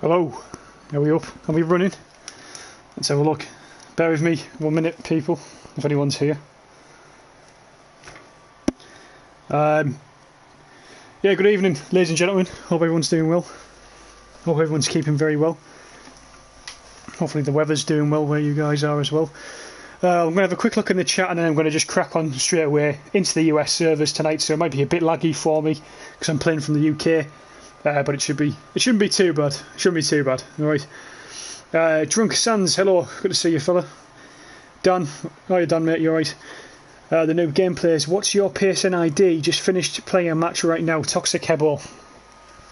Hello, are we up? Are we running? Let's have a look. Bear with me 1 minute, people, if anyone's here. Yeah, good evening, ladies and gentlemen. Hope everyone's doing well. Hope everyone's keeping very well. Hopefully the weather's doing well where you guys are as well. I'm going to have a quick look in the chat and then I'm going to just crack on straight away into the US servers tonight, so it might be a bit laggy for me because I'm playing from the UK. But it shouldn't be too bad. It shouldn't be too bad. Alright. Drunk Sands, hello. Good to see you, fella. Dan. How are you, Dan, mate? You alright? The new gameplays. What's your PSN ID? Just finished playing a match right now. Toxic Hebo.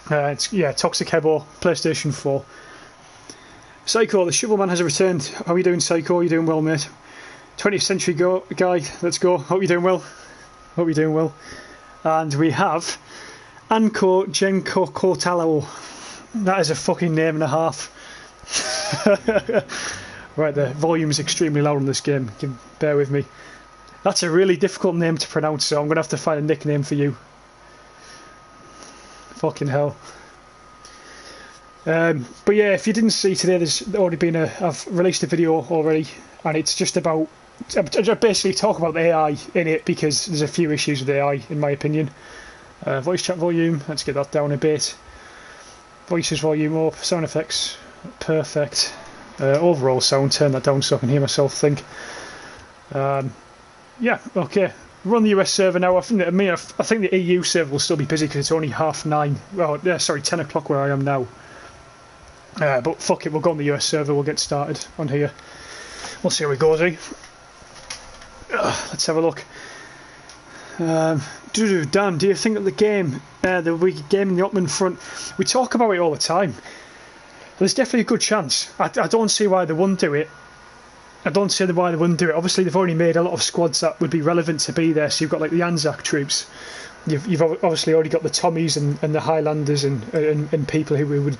Toxic Hebo, PlayStation 4. Psycho, the Shovelman has returned. How are you doing, Psycho? You doing well, mate? 20th century guy. Let's go. Hope you're doing well. Hope you're doing well. And we have Anko Jenko Kotalo. That is a fucking name and a half. Right, the volume is extremely loud on this game. Bear with me. That's a really difficult name to pronounce, so I'm going to have to find a nickname for you. Fucking hell. But yeah, if you didn't see today, there's already been I've released a video already, and it's just about, I basically talk about the AI in it because there's a few issues with AI in my opinion. Voice chat volume, let's get that down a bit. Voices volume up, sound effects, perfect. Overall sound, turn that down so I can hear myself think. Yeah, okay. We're on the US server now. I think the EU server will still be busy because it's only 9:30. Well, yeah, sorry, 10 o'clock where I am now. But fuck it, we'll go on the US server. We'll get started on here. We'll see how it goes, eh? Let's have a look. Dan, do you think that the game in the Ottoman front, we talk about it all the time. There's definitely a good chance. I don't see why they wouldn't do it. Obviously, they've already made a lot of squads that would be relevant to be there. So you've got like the Anzac troops. You've obviously already got the Tommies and the Highlanders and people who would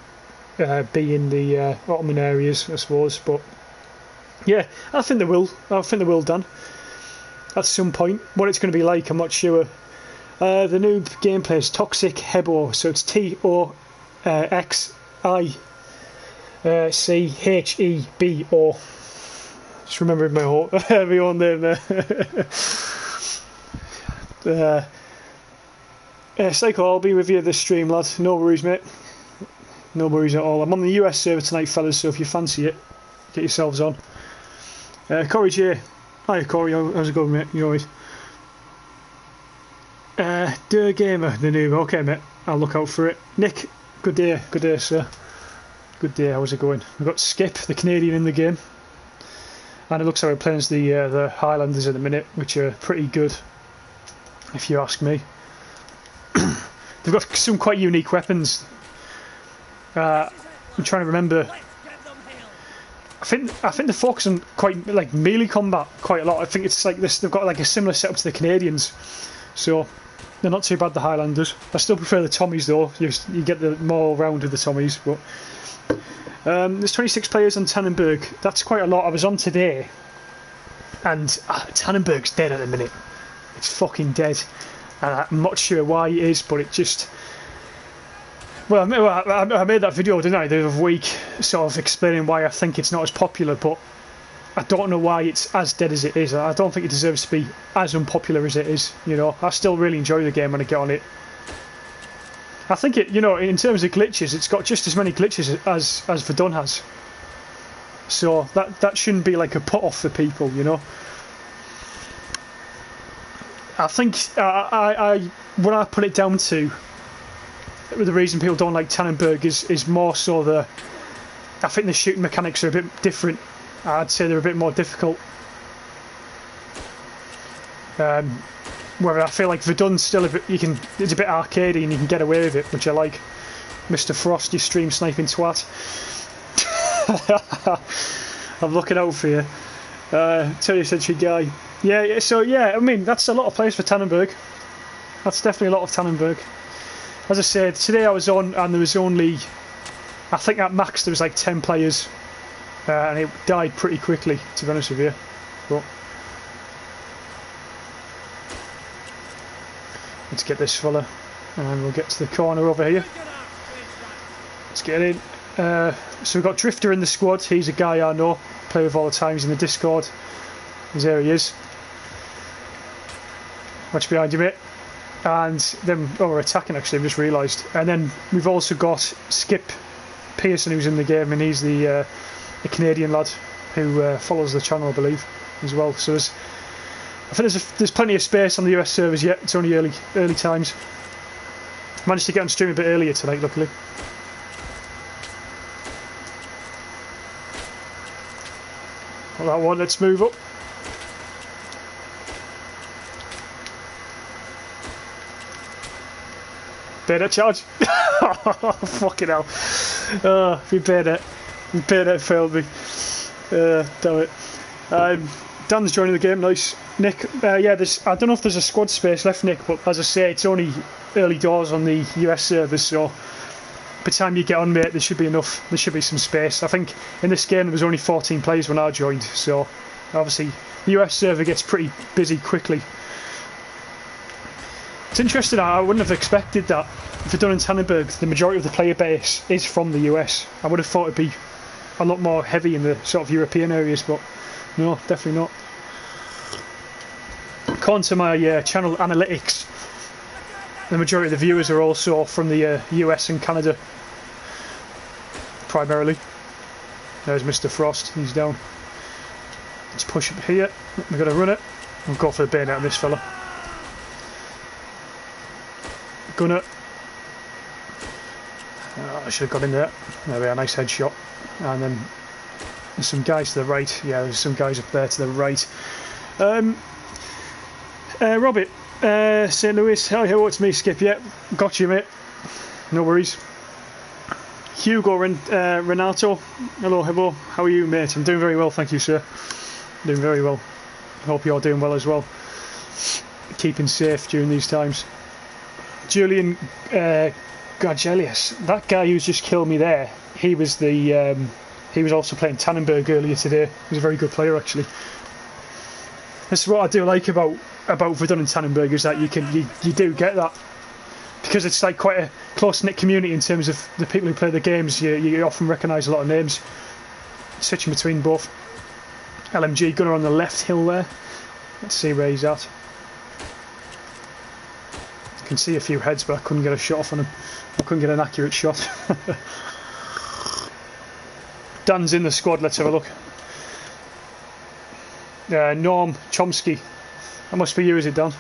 be in the Ottoman areas, I suppose. But yeah, I think they will. Dan. At some point, what it's going to be like, I'm not sure. The new gameplay is Toxic Hebo, so it's TOXICHEBO. Just remembering my own name there. Psycho, I'll be with you this stream, lad. No worries, mate. No worries at all. I'm on the US server tonight, fellas, so if you fancy it, get yourselves on. Corey J. Hi, Corey. How's it going, mate? You always. Der Gamer, the new. Okay, mate. I'll look out for it. Nick, good day, sir. Good day. How's it going? We've got Skip, the Canadian, in the game. And it looks like we're playing as the Highlanders in a minute, which are pretty good, if you ask me. They've got some quite unique weapons. I'm trying to remember. I think they focus on quite like melee combat quite a lot. I think it's like this. They've got like a similar setup to the Canadians, so they're not too bad. The Highlanders. I still prefer the Tommies though. You get the more round of the Tommies, but. There's 26 players on Tannenberg. That's quite a lot. I was on today, and Tannenberg's dead at the minute. It's fucking dead, and I'm not sure why it is, but it just. Well, I made that video, didn't I, the other week, sort of explaining why I think it's not as popular, but I don't know why it's as dead as it is. I don't think it deserves to be as unpopular as it is. You know, I still really enjoy the game when I get on it. I think it, in terms of glitches, it's got just as many glitches as Verdun has. So that shouldn't be like a put off for people, I think what I put it down to, the reason people don't like Tannenberg is more so I think the shooting mechanics are a bit different. I'd say they're a bit more difficult. Where I feel like Verdun's still it's a bit arcadey and you can get away with it, which I like. Mr. Frost, you stream sniping twat. I'm looking out for you. 20th century guy. Yeah, so yeah, I mean, that's a lot of players for Tannenberg. That's definitely a lot of Tannenberg. As I said, today I was on and there was only, I think at max there was like 10 players. And it died pretty quickly, to be honest with you. But let's get this fella and we'll get to the corner over here. Let's get in. So we've got Drifter in the squad. He's a guy I know, play with all the times in the Discord. There he is. Watch behind you, mate. And then, oh, we're attacking actually, I've just realised. And then we've also got Skip Pearson, who's in the game, and he's the Canadian lad who follows the channel, I believe, as well. So I think there's plenty of space on the US servers yet. It's only early times. Managed to get on stream a bit earlier tonight, luckily. Well, that one, let's move up. Bayonet charge. Oh, fucking hell. Oh, my bayonet failed me. Damn it. Dan's joining the game, nice. Nick, yeah, I don't know if there's a squad space left, Nick, but as I say, it's only early doors on the US servers, so by the time you get on, mate, there should be enough. There should be some space. I think in this game there was only 14 players when I joined, so obviously the US server gets pretty busy quickly. It's interesting, I wouldn't have expected that. Verdun and Tannenberg, the majority of the player base is from the US. I would have thought it'd be a lot more heavy in the sort of European areas, but no, definitely not. According to my channel analytics, the majority of the viewers are also from the US and Canada, primarily. There's Mr. Frost, he's down. Let's push up here, we're going to run it. We'll go for the bayonet on this fella. Gunner. Oh, I should have got in there. There we are, nice headshot. And then there's some guys to the right. Yeah, there's some guys up there to the right. Robert, St. Louis. Hello, it's me, Skip. Yeah, got you, mate. No worries. Hugo Renato. Hello. How are you, mate? I'm doing very well, thank you, sir. Doing very well. Hope you're doing well as well. Keeping safe during these times. Julian Gargelius, that guy who's just killed me there, he was also playing Tannenberg earlier today. He was a very good player, actually. This is what I do like about Verdun and Tannenberg, is that you do get that, because it's like quite a close-knit community in terms of the people who play the games. You often recognise a lot of names switching between both. LMG gunner on the left hill there. Let's see where he's at. I can see a few heads, but I couldn't get a shot off on him. I couldn't get an accurate shot. Dan's in the squad, let's have a look. Norm Chomsky. That must be you, is it, Dan?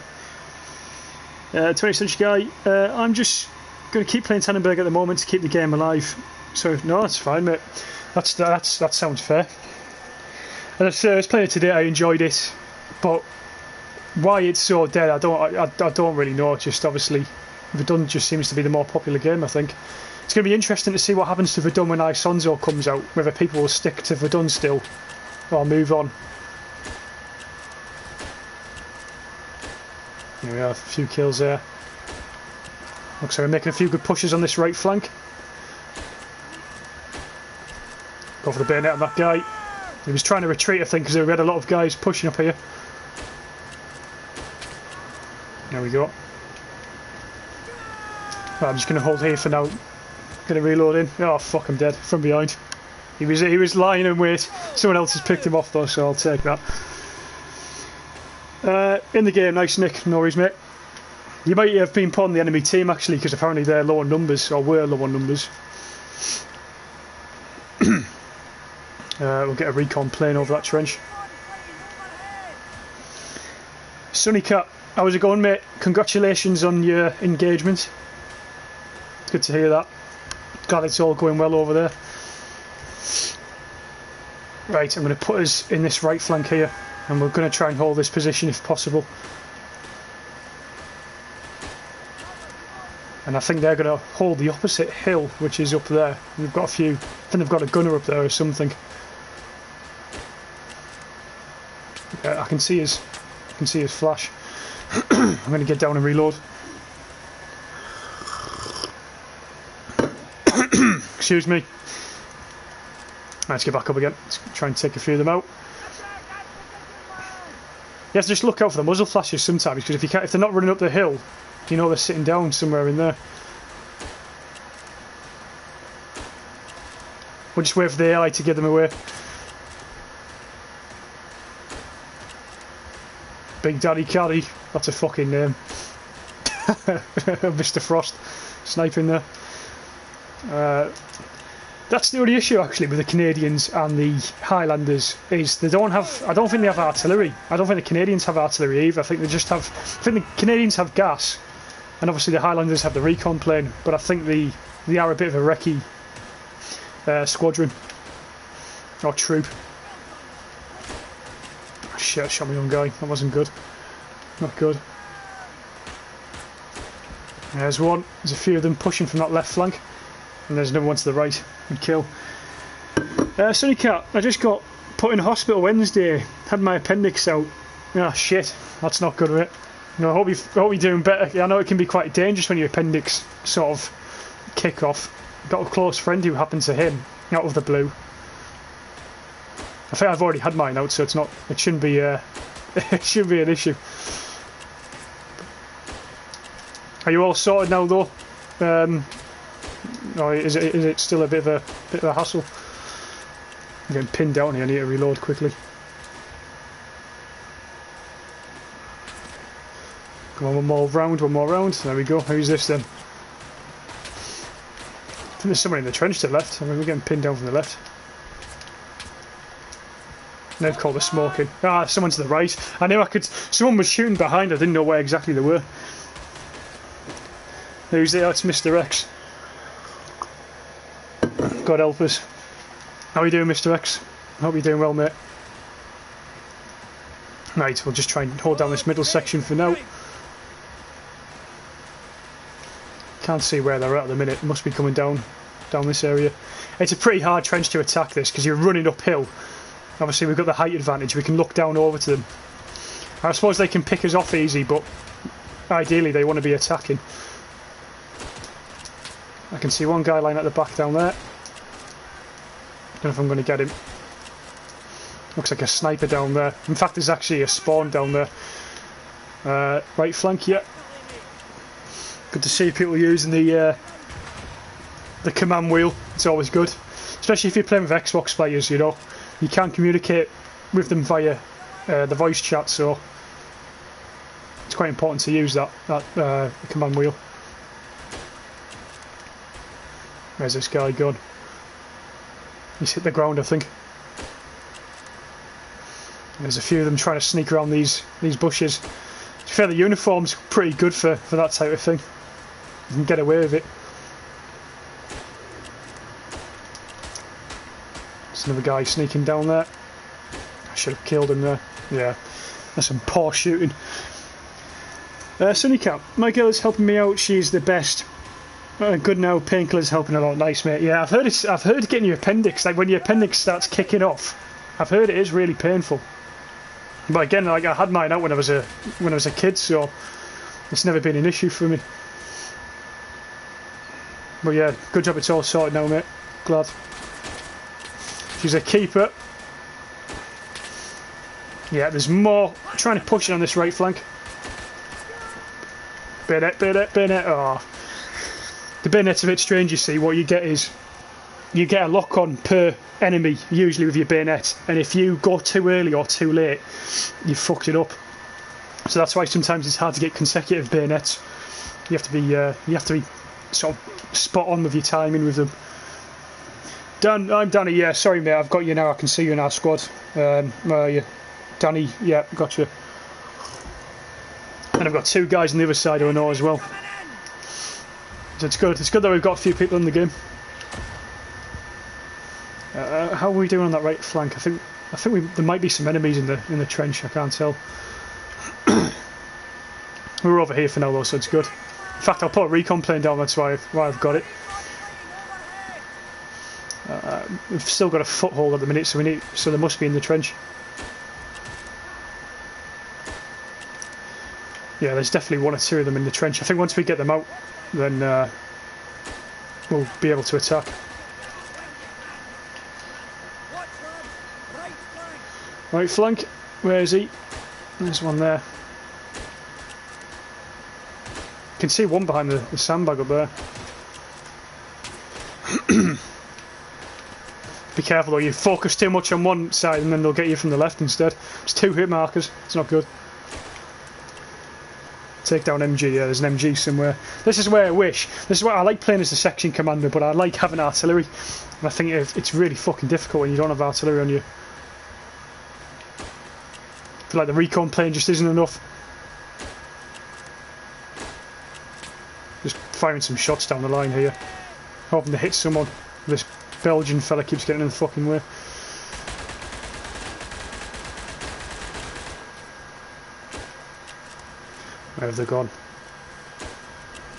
20th century guy. I'm just going to keep playing Tannenberg at the moment to keep the game alive. So, no, that's fine, mate. That sounds fair. As I was playing it today, I enjoyed it, but why it's so dead, I don't really know. Just obviously, Verdun just seems to be the more popular game, I think. It's going to be interesting to see what happens to Verdun when Isonzo comes out, whether people will stick to Verdun still or move on. Here we are, a few kills there. Looks like we're making a few good pushes on this right flank. Go for the bayonet on that guy. He was trying to retreat, I think, because we had a lot of guys pushing up here. There we go. Well, I'm just going to hold here for now. Going to reload in. Oh fuck, I'm dead from behind. He was lying in wait. Someone else has picked him off though, so I'll take that. In the game, nice Nick. No worries, mate. You might have been put on the enemy team actually, because apparently they're low on numbers, or were low on numbers. We'll get a recon plane over that trench. Sunny Cat, how's it going, mate? Congratulations on your engagement. It's good to hear that. Glad it's all going well over there. Right, I'm going to put us in this right flank here, and we're going to try and hold this position if possible. And I think they're going to hold the opposite hill, which is up there. They've got a few. I think they've got a gunner up there or something. Yeah, I can see his flash. I'm going to get down and reload. Excuse me. Let's get back up again. Let's try and take a few of them out. You have to just look out for the muzzle flashes sometimes, because if they're not running up the hill, you know they're sitting down somewhere in there. We'll just wait for the AI to get them away. Big Daddy Caddy, that's a fucking name. Mr. Frost sniping there. That's the only issue actually with the Canadians and the Highlanders is they don't have. I don't think they have artillery. I don't think the Canadians have artillery either. I think they just have. I think the Canadians have gas, and obviously the Highlanders have the recon plane. But I think they are a bit of a recce squadron or troop. Oh, shit! I shot my own guy. That wasn't good. Not good. There's one. There's a few of them pushing from that left flank. And there's another one to the right and kill. Sunny Cat, I just got put in hospital Wednesday. Had my appendix out. Ah, shit. That's not good, right? No, I hope you're doing better. I know it can be quite dangerous when your appendix sort of kick off. Got a close friend who happened to him out of the blue. I think I've already had mine out, so it's not. It shouldn't be. It shouldn't be an issue. Are you all sorted now, though? Or is it still a bit of a hassle? I'm getting pinned down here. I need to reload quickly. Come on, one more round. There we go. Who's this then? I think there's someone in the trench to the left. I mean, we're getting pinned down from the left. They've called the smoking. Ah, someone to the right. I knew I could. Someone was shooting behind. I didn't know where exactly they were. Who's there? It's Mr. X. God help us. How are you doing, Mr. X? I hope you're doing well, mate. Right, we'll just try and hold down this middle section for now. Can't see where they're at the minute. Must be coming down this area. It's a pretty hard trench to attack this because you're running uphill. Obviously we've got the height advantage. We can look down over to them. I suppose they can pick us off easy, but ideally they want to be attacking. I can see one guy lying at the back down there. Don't know if I'm going to get him. Looks like a sniper down there. In fact, there's actually a spawn down there. Right flank, yeah. Good to see people using the command wheel. It's always good, especially if you're playing with Xbox players. You know, you can't communicate with them via the voice chat, so it's quite important to use that command wheel. Where's this guy gone? He's hit the ground, I think. There's a few of them trying to sneak around these bushes. To be fair, the uniform's pretty good for that type of thing. You can get away with it. There's another guy sneaking down there. I should have killed him there. Yeah, that's some poor shooting. Sunny Cat, my girl is helping me out. She's the best. Good now, painkiller's helping a lot. Nice, mate. Yeah, I've heard getting your appendix, like when your appendix starts kicking off, I've heard it is really painful. But again, like I had mine out when I was a kid, so it's never been an issue for me. But yeah, good job it's all sorted now, mate. Glad. She's a keeper. Yeah, there's more trying to push it on this right flank. Bayonet. Oh. The bayonet's a bit strange, you see. What you get is you get a lock on per enemy, usually with your bayonet, and if you go too early or too late, you fucked it up. So that's why sometimes it's hard to get consecutive bayonets. You have to be sort of spot on with your timing with them. Dan, I'm Danny. Yeah, sorry mate, I've got you now. I can see you in our squad. Where are you? Danny, yeah, got you. And I've got two guys on the other side who I know as well. So it's good. It's good that we've got a few people in the game. How are we doing on that right flank? I think there might be some enemies in the trench. I can't tell. We're over here for now though, so it's good. In fact, I'll put a recon plane down. That's why I've got it. We've still got a foothold at the minute, so there must be in the trench. Yeah, there's definitely one or two of them in the trench. I think once we get them out, then we'll be able to attack. Right flank, where is he? There's one there. You can see one behind the sandbag up there. Be careful though, you focus too much on one side and then they'll get you from the left instead. It's 2 hit markers, it's not good. Take down MG, yeah, there's an MG somewhere. This is where I wish. This is why I like playing as a section commander, but I like having artillery. And I think it's really fucking difficult when you don't have artillery on you. I feel like the recon plane just isn't enough. Just firing some shots down the line here. Hoping to hit someone. This Belgian fella keeps getting in the fucking way. Where have they gone?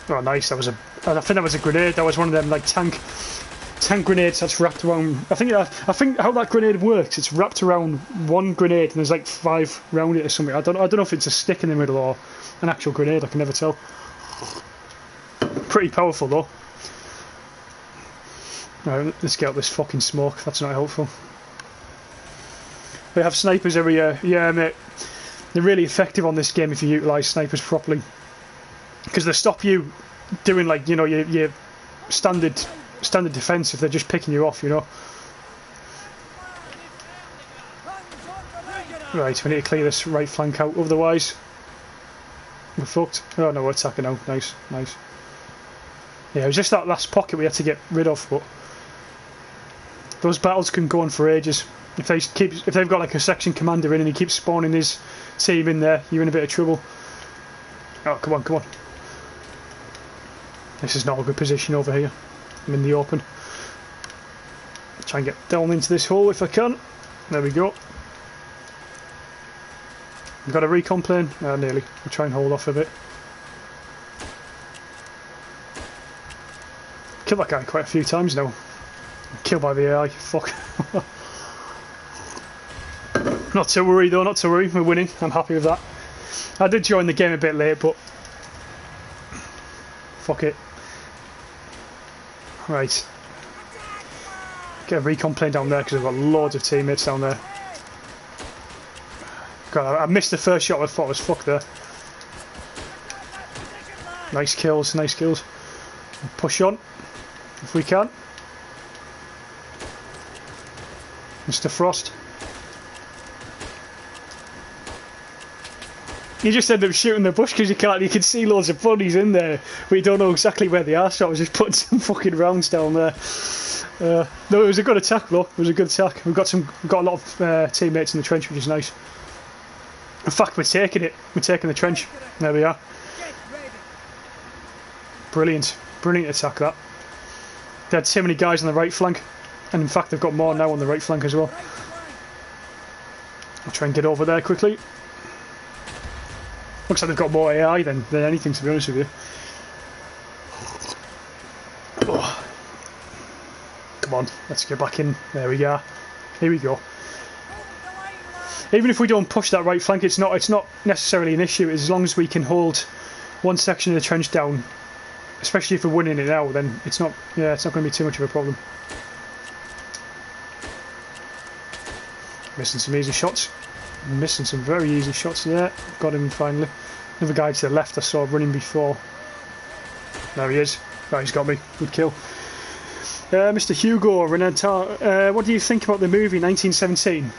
Oh, nice! I think that was a grenade. That was one of them like tank grenades that's wrapped around. I think how that grenade works. It's wrapped around one grenade, and there's like 5 round it or something. I don't know if it's a stick in the middle or an actual grenade. I can never tell. Pretty powerful though. Right, let's get out this fucking smoke. That's not helpful. We have snipers everywhere. Yeah, mate. They're really effective on this game if you utilise snipers properly. Because they stop you doing like, you know, your standard defence if they're just picking you off, you know. Right, we need to clear this right flank out, otherwise we're fucked. Oh no, we're attacking now. Nice, nice. Yeah, it was just that last pocket we had to get rid of, but those battles can go on for ages. If they've got like a section commander in and he keeps spawning his team in there, you're in a bit of trouble. Oh, come on, come on. This is not a good position over here. I'm in the open. Try and get down into this hole if I can. There we go. I've got a recon plane. Nearly. I'll try and hold off a bit. Killed that guy quite a few times now. Killed by the AI. Fuck. Not to worry though, not to worry. We're winning. I'm happy with that. I did join the game a bit late, but fuck it. Right. Get a recon plane down there because I've got loads of teammates down there. God, I missed the first shot. I thought I was fucked there. Nice kills, nice kills. Push on if we can. Mr. Frost. You just end up shooting the bush because you can see loads of bodies in there, but you don't know exactly where they are, so I was just putting some fucking rounds down there. No, it was a good attack though, it was a good attack. We've got a lot of teammates in the trench, which is nice. In fact, we're taking it, we're taking the trench. There we are. Brilliant, brilliant attack that. They had so many guys on the right flank, and in fact they've got more now on the right flank as well. I'll try and get over there quickly. Looks like they've got more AI than anything, to be honest with you. Oh. Come on, let's get back in. There we go. Here we go. Even if we don't push that right flank, it's not necessarily an issue. As long as we can hold one section of the trench down, especially if we're winning it now, then it's not going to be too much of a problem. Missing some easy shots. Missing some very easy shots there. Got him finally. Another guy to the left I saw running before. There he is. Oh, he's got me. Good kill. Mr. Hugo Renatar, what do you think about the movie 1917?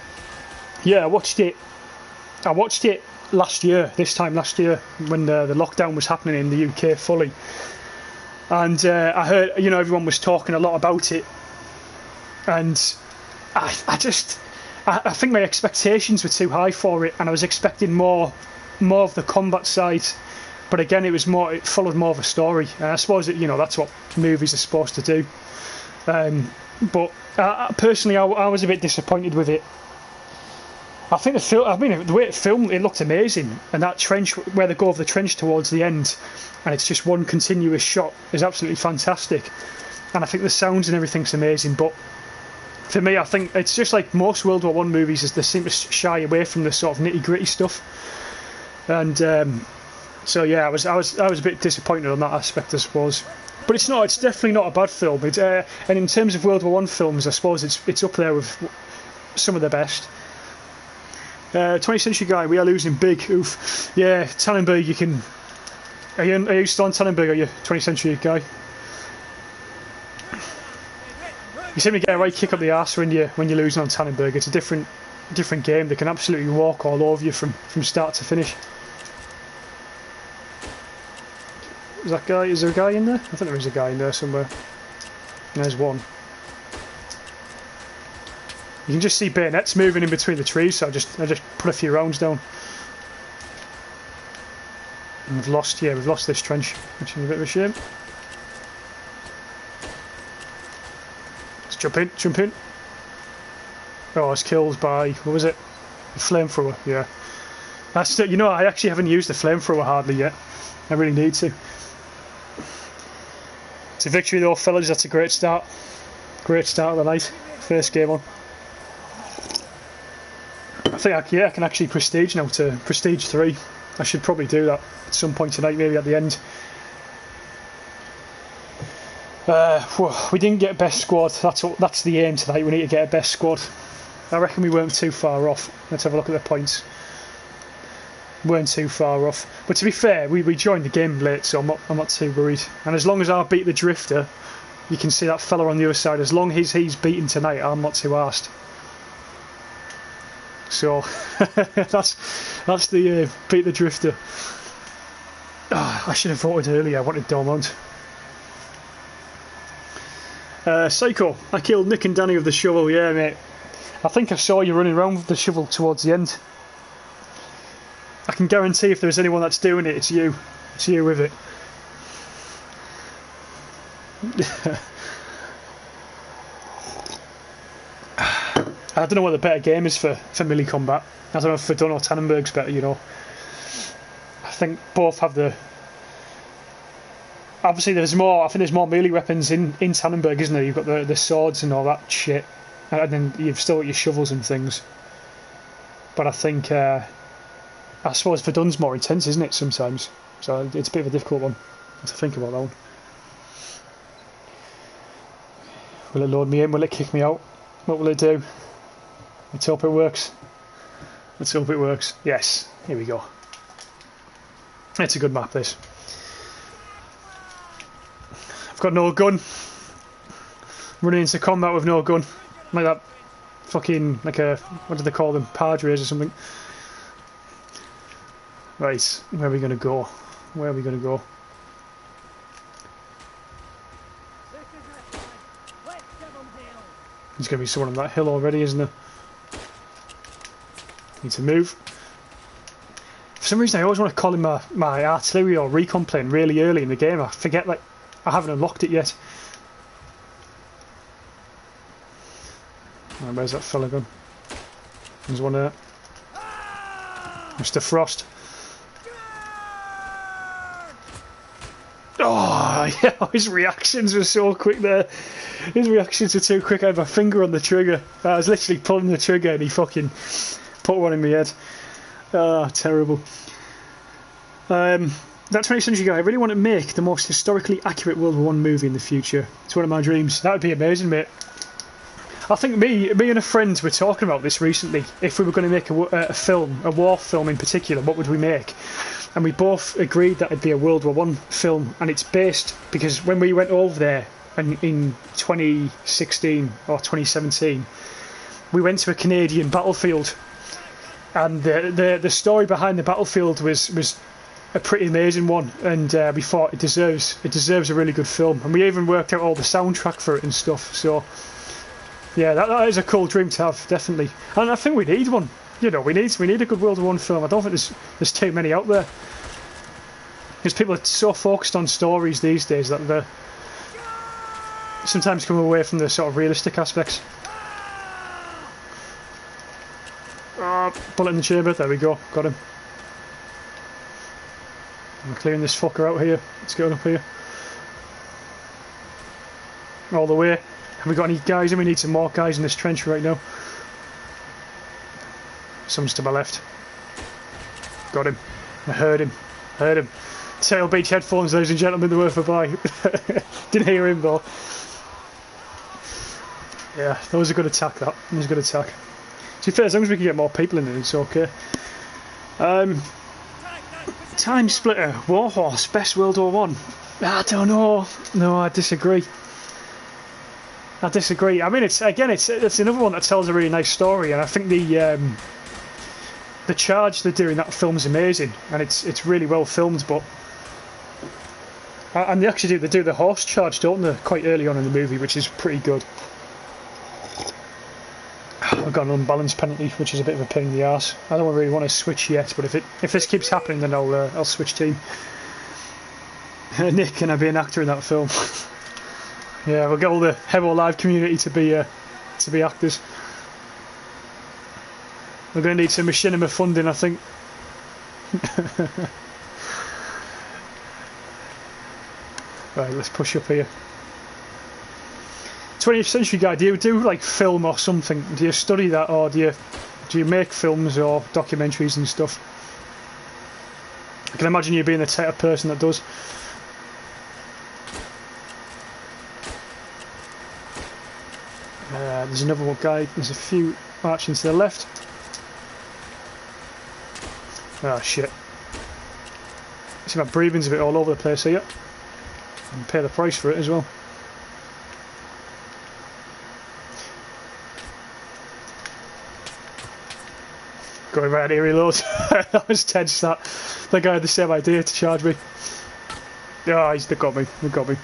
Yeah, I watched it last year, this time last year, when the lockdown was happening in the UK fully. And I heard, you know, everyone was talking a lot about it. And I think my expectations were too high for it, and I was expecting more of the combat side. But again, it followed more of a story. I suppose that, you know, that's what movies are supposed to do. But personally, I was a bit disappointed with it. I think the way it filmed, it looked amazing, and that trench where they go over the trench towards the end, and it's just one continuous shot, is absolutely fantastic. And I think the sounds and everything's amazing. But for me, I think it's just like most World War I movies, is they seem to shy away from the sort of nitty gritty stuff. And so yeah, I was a bit disappointed on that aspect, I suppose. But it's definitely not a bad film. And in terms of World War I films, I suppose it's up there with some of the best. 20th century guy, we are losing big. Oof. Yeah, Tannenberg, you can. Are you still on Tannenberg? Are you 20th century guy? You seem to get a right kick up the arse when you're losing on Tannenberg. It's a different game. They can absolutely walk all over you from start to finish. Is there a guy in there? I think there is a guy in there somewhere. There's one. You can just see bayonets moving in between the trees, so I just put a few rounds down. And we've lost this trench, which is a bit of a shame. Let's jump in. Oh, it's killed by, what was it? A flamethrower, yeah. That's, you know, I actually haven't used the flamethrower hardly yet. I really need to. It's a victory though, fellas. That's a great start. Great start of the night. First game on. I think I can actually prestige now to prestige 3. I should probably do that at some point tonight, maybe at the end. We didn't get best squad. That's the aim tonight. We need to get a best squad. I reckon we weren't too far off. Let's have a look at the points. Weren't too far off. But to be fair, we joined the game late, so I'm not too worried. And as long as I beat the drifter, you can see that fella on the other side. As long as he's beaten tonight, I'm not too arsed. So that's the beat the drifter. Oh, I should have voted earlier. I wanted Dormont. Psycho, I killed Nick and Danny with the shovel. Yeah, mate. I think I saw you running around with the shovel towards the end. I can guarantee if there's anyone that's doing it, it's you. It's you with it. I don't know what the better game is for melee combat. I don't know if Verdun or Tannenberg's better, you know. I think both have the... Obviously there's more, I think there's more melee weapons in Tannenberg, isn't there? You've got the swords and all that shit. And then you've still got your shovels and things. But I think... I suppose Verdun's more intense, isn't it, sometimes? So it's a bit of a difficult one to think about that one. Will it load me in? Will it kick me out? What will it do? Let's hope it works. Let's hope it works. Yes, here we go. It's a good map, this. I've got no gun. Running into combat with no gun. Like that fucking, like a, what do they call them? Padres or something. Right, where are we going to go? Where are we going to go? There's going to be someone on that hill already, isn't there? Need to move. For some reason I always want to call in my artillery or recon plane really early in the game. I forget, like, I haven't unlocked it yet. Right, where's that fella gone? There's one there. Mr. Frost. Oh, yeah, his reactions were so quick there. His reactions were too quick. I had my finger on the trigger. I was literally pulling the trigger and he fucking put one in my head. Ah, terrible. That 20th century guy, I really want to make the most historically accurate World War I movie in the future. It's one of my dreams. That would be amazing, mate. I think me and a friend were talking about this recently. If we were going to make a film, a war film in particular, what would we make? And we both agreed that it'd be a World War I film, and it's based because when we went over there in 2016 or 2017, we went to a Canadian battlefield, and the story behind the battlefield was a pretty amazing one, and we thought it deserves a really good film, and we even worked out all the soundtrack for it and stuff. So yeah, that is a cool dream to have, definitely, and I think we need one. You know, we need a good World War I film. I don't think there's too many out there. Because people are so focused on stories these days that they sometimes come away from the sort of realistic aspects. Bullet in the chamber, there we go, got him. I'm clearing this fucker out here. Let's go up here. All the way. Have we got any guys in? We need some more guys in this trench right now. Someone's to my left. Got him. I heard him. Tail Beach headphones, ladies and gentlemen, they were for buy. Didn't hear him though. Yeah, that was a good attack, that. That was a good attack. To be fair, as long as we can get more people in it, it's okay. Time Splitter, Warhorse, best World War I. I don't know. No, I disagree. I disagree. I mean, it's another one that tells a really nice story, and I think the charge they do in that film's amazing, and it's really well filmed. But and they do the horse charge, don't they, quite early on in the movie, which is pretty good. I've got an unbalanced penalty, which is a bit of a pain in the arse. I don't really want to switch yet, but if this keeps happening, then I'll switch team. Nick, can I be an actor in that film? Yeah, we'll get all the Hebo Live community to be actors. We're going to need some machinima funding, I think. Right, let's push up here. 20th Century Guy, do you do like film or something? Do you study that, or do you make films or documentaries and stuff? I can imagine you being the type of person that does. There's another one guy. There's a few marching to the left. Ah, shit. See, my breathing's a bit all over the place here. And pay the price for it as well. Going right here, reload. That was tense. That guy had the same idea to charge me. Oh, they got me. They got me.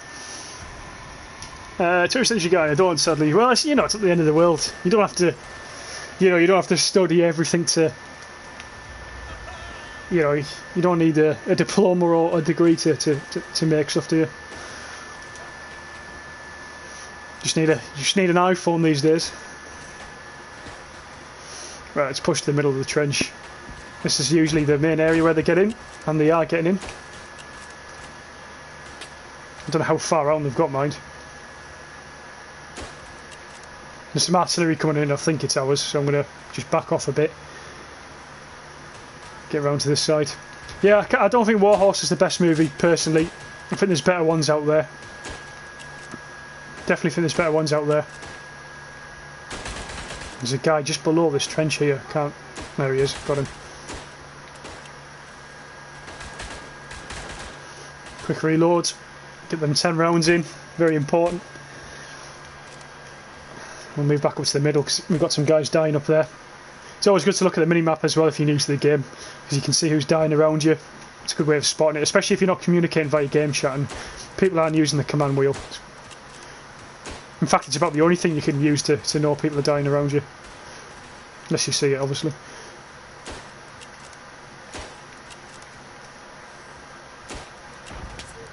20th Century Guy, I don't, sadly. Well, it's not at the end of the world. You don't have to, you don't have to study everything to, you don't need a diploma or a degree to make stuff, do you? You just need an iPhone these days. Right, let's push to the middle of the trench. This is usually the main area where they get in, and they are getting in. I don't know how far around they've got, mind. There's some artillery coming in, I think it's ours, so I'm going to just back off a bit. Get around to this side. Yeah, I don't think Warhorse is the best movie, personally. I think there's better ones out there. Definitely think there's better ones out there. There's a guy just below this trench here. There he is, got him. Quick reload. Get them 10 rounds in, very important. We'll move back up to the middle because we've got some guys dying up there. It's always good to look at the mini-map as well if you're new to the game, because you can see who's dying around you. It's a good way of spotting it, especially if you're not communicating via game chat and people aren't using the command wheel. In fact, it's about the only thing you can use to know people are dying around you. Unless you see it, obviously.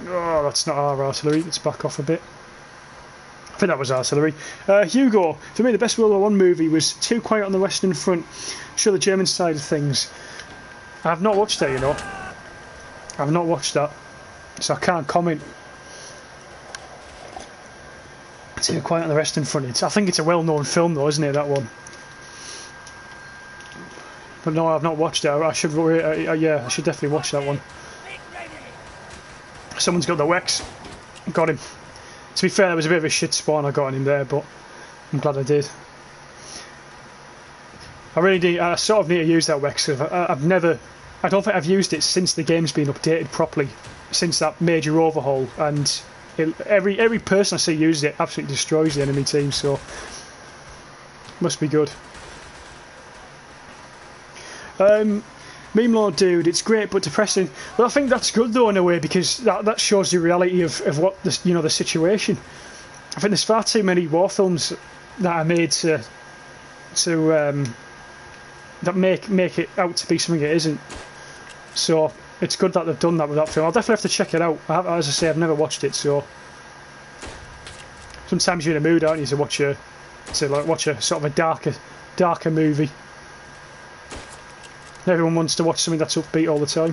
Oh, that's not our artillery. Let's back off a bit. I think that was artillery. Hugo, for me the best World War One movie was Too Quiet on the Western Front. Show the German side of things. I've not watched that, I've not watched that, so I can't comment. Too Quiet on the Western Front. I think it's a well-known film though, isn't it, that one? But no, I've not watched it. I should, yeah, I should definitely watch that one. Someone's got the Wex. Got him. To be fair, there was a bit of a shit spawn I got in there, but I'm glad I did. I sort of need to use that Wex. I don't think I've used it since the game's been updated properly, since that major overhaul, and every person I see uses it absolutely destroys the enemy team, so must be good. Meme Lord dude, it's great but depressing. Well, I think that's good though in a way, because that shows the reality of what the situation. I think there's far too many war films that are made that make it out to be something it isn't. So it's good that they've done that with that film. I'll definitely have to check it out. As I say, I've never watched it, so sometimes you're in a mood, aren't you, to watch a sort of a darker movie. Everyone wants to watch something that's upbeat all the time.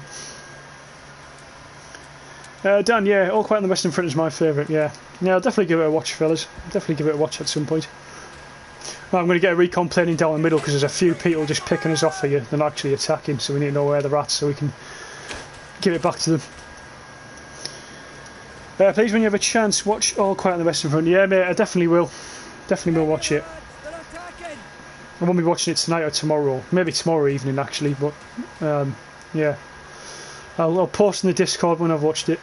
Dan, yeah, All Quiet on the Western Front is my favourite, yeah. Yeah, I'll definitely give it a watch, fellas. Definitely give it a watch at some point. Well, I'm going to get a recon planning down the middle because there's a few people just picking us off here. They're not actually attacking, so we need to know where they're at so we can give it back to them. Please, when you have a chance, watch All Quiet on the Western Front. Yeah, mate, I definitely will. Definitely will watch it. I won't be watching it tonight or tomorrow. Maybe tomorrow evening, actually, but yeah. I'll post in the Discord when I've watched it.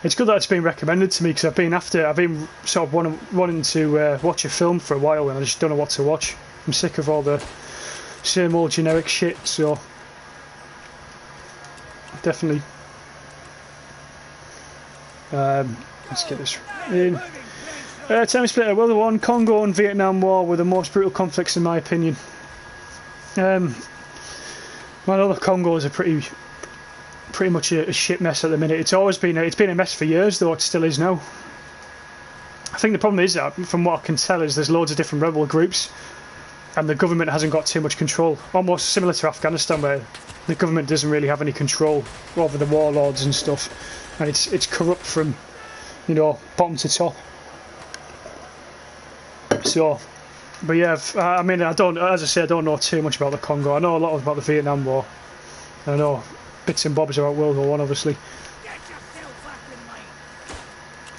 It's good that it's been recommended to me because I've been sort of wanting to watch a film for a while and I just don't know what to watch. I'm sick of all the same old generic shit, so definitely. Let's get this in. Time split. World War I, Congo and Vietnam War were the most brutal conflicts in my opinion. Well, I know the Congo is a pretty much a shit mess at the minute. It's been a mess for years, though it still is now. I think the problem is that, from what I can tell, is there's loads of different rebel groups, and the government hasn't got too much control. Almost similar to Afghanistan, where the government doesn't really have any control over the warlords and stuff, and it's corrupt from, you know, bottom to top. So, but yeah, I mean, as I say, I don't know too much about the Congo. I know a lot about the Vietnam War. I know bits and bobs about World War I, obviously.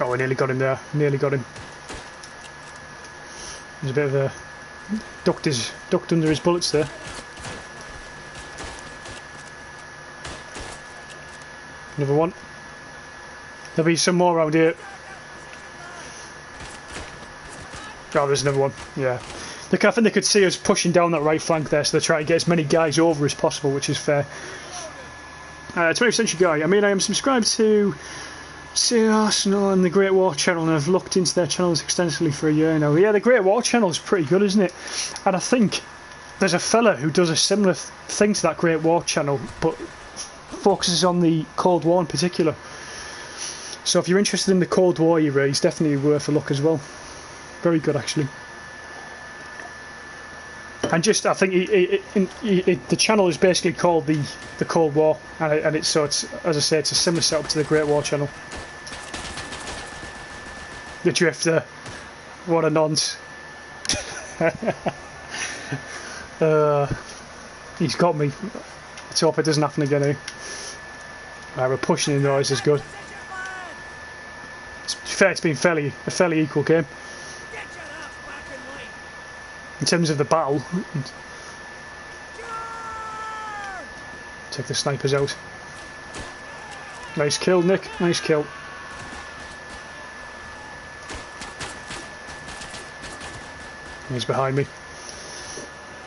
Oh, we nearly got him there. Nearly got him. There's a bit of a ducked under his bullets there. Another one. There'll be some more around here. Oh, there's another one. Yeah. I think they could see us pushing down that right flank there, so they're trying to get as many guys over as possible, which is fair. 20th Century Guy. I mean, I am subscribed to Arsenal and the Great War channel, and I've looked into their channels extensively for a year now. Yeah, the Great War channel is pretty good, isn't it? And I think there's a fella who does a similar thing to that Great War channel, but focuses on the Cold War in particular. So if you're interested in the Cold War era, he's definitely worth a look as well. Very good, actually. And just, I think the channel is basically called the Cold War, and it's as I say, it's a similar setup to the Great War channel. The Drifter, what a nonce. He's got me. Let's hope it doesn't happen again, eh? Right, we're pushing him though, this is good. It's been a fairly equal game. In terms of the battle, take the snipers out. Nice kill, Nick. Nice kill. He's behind me.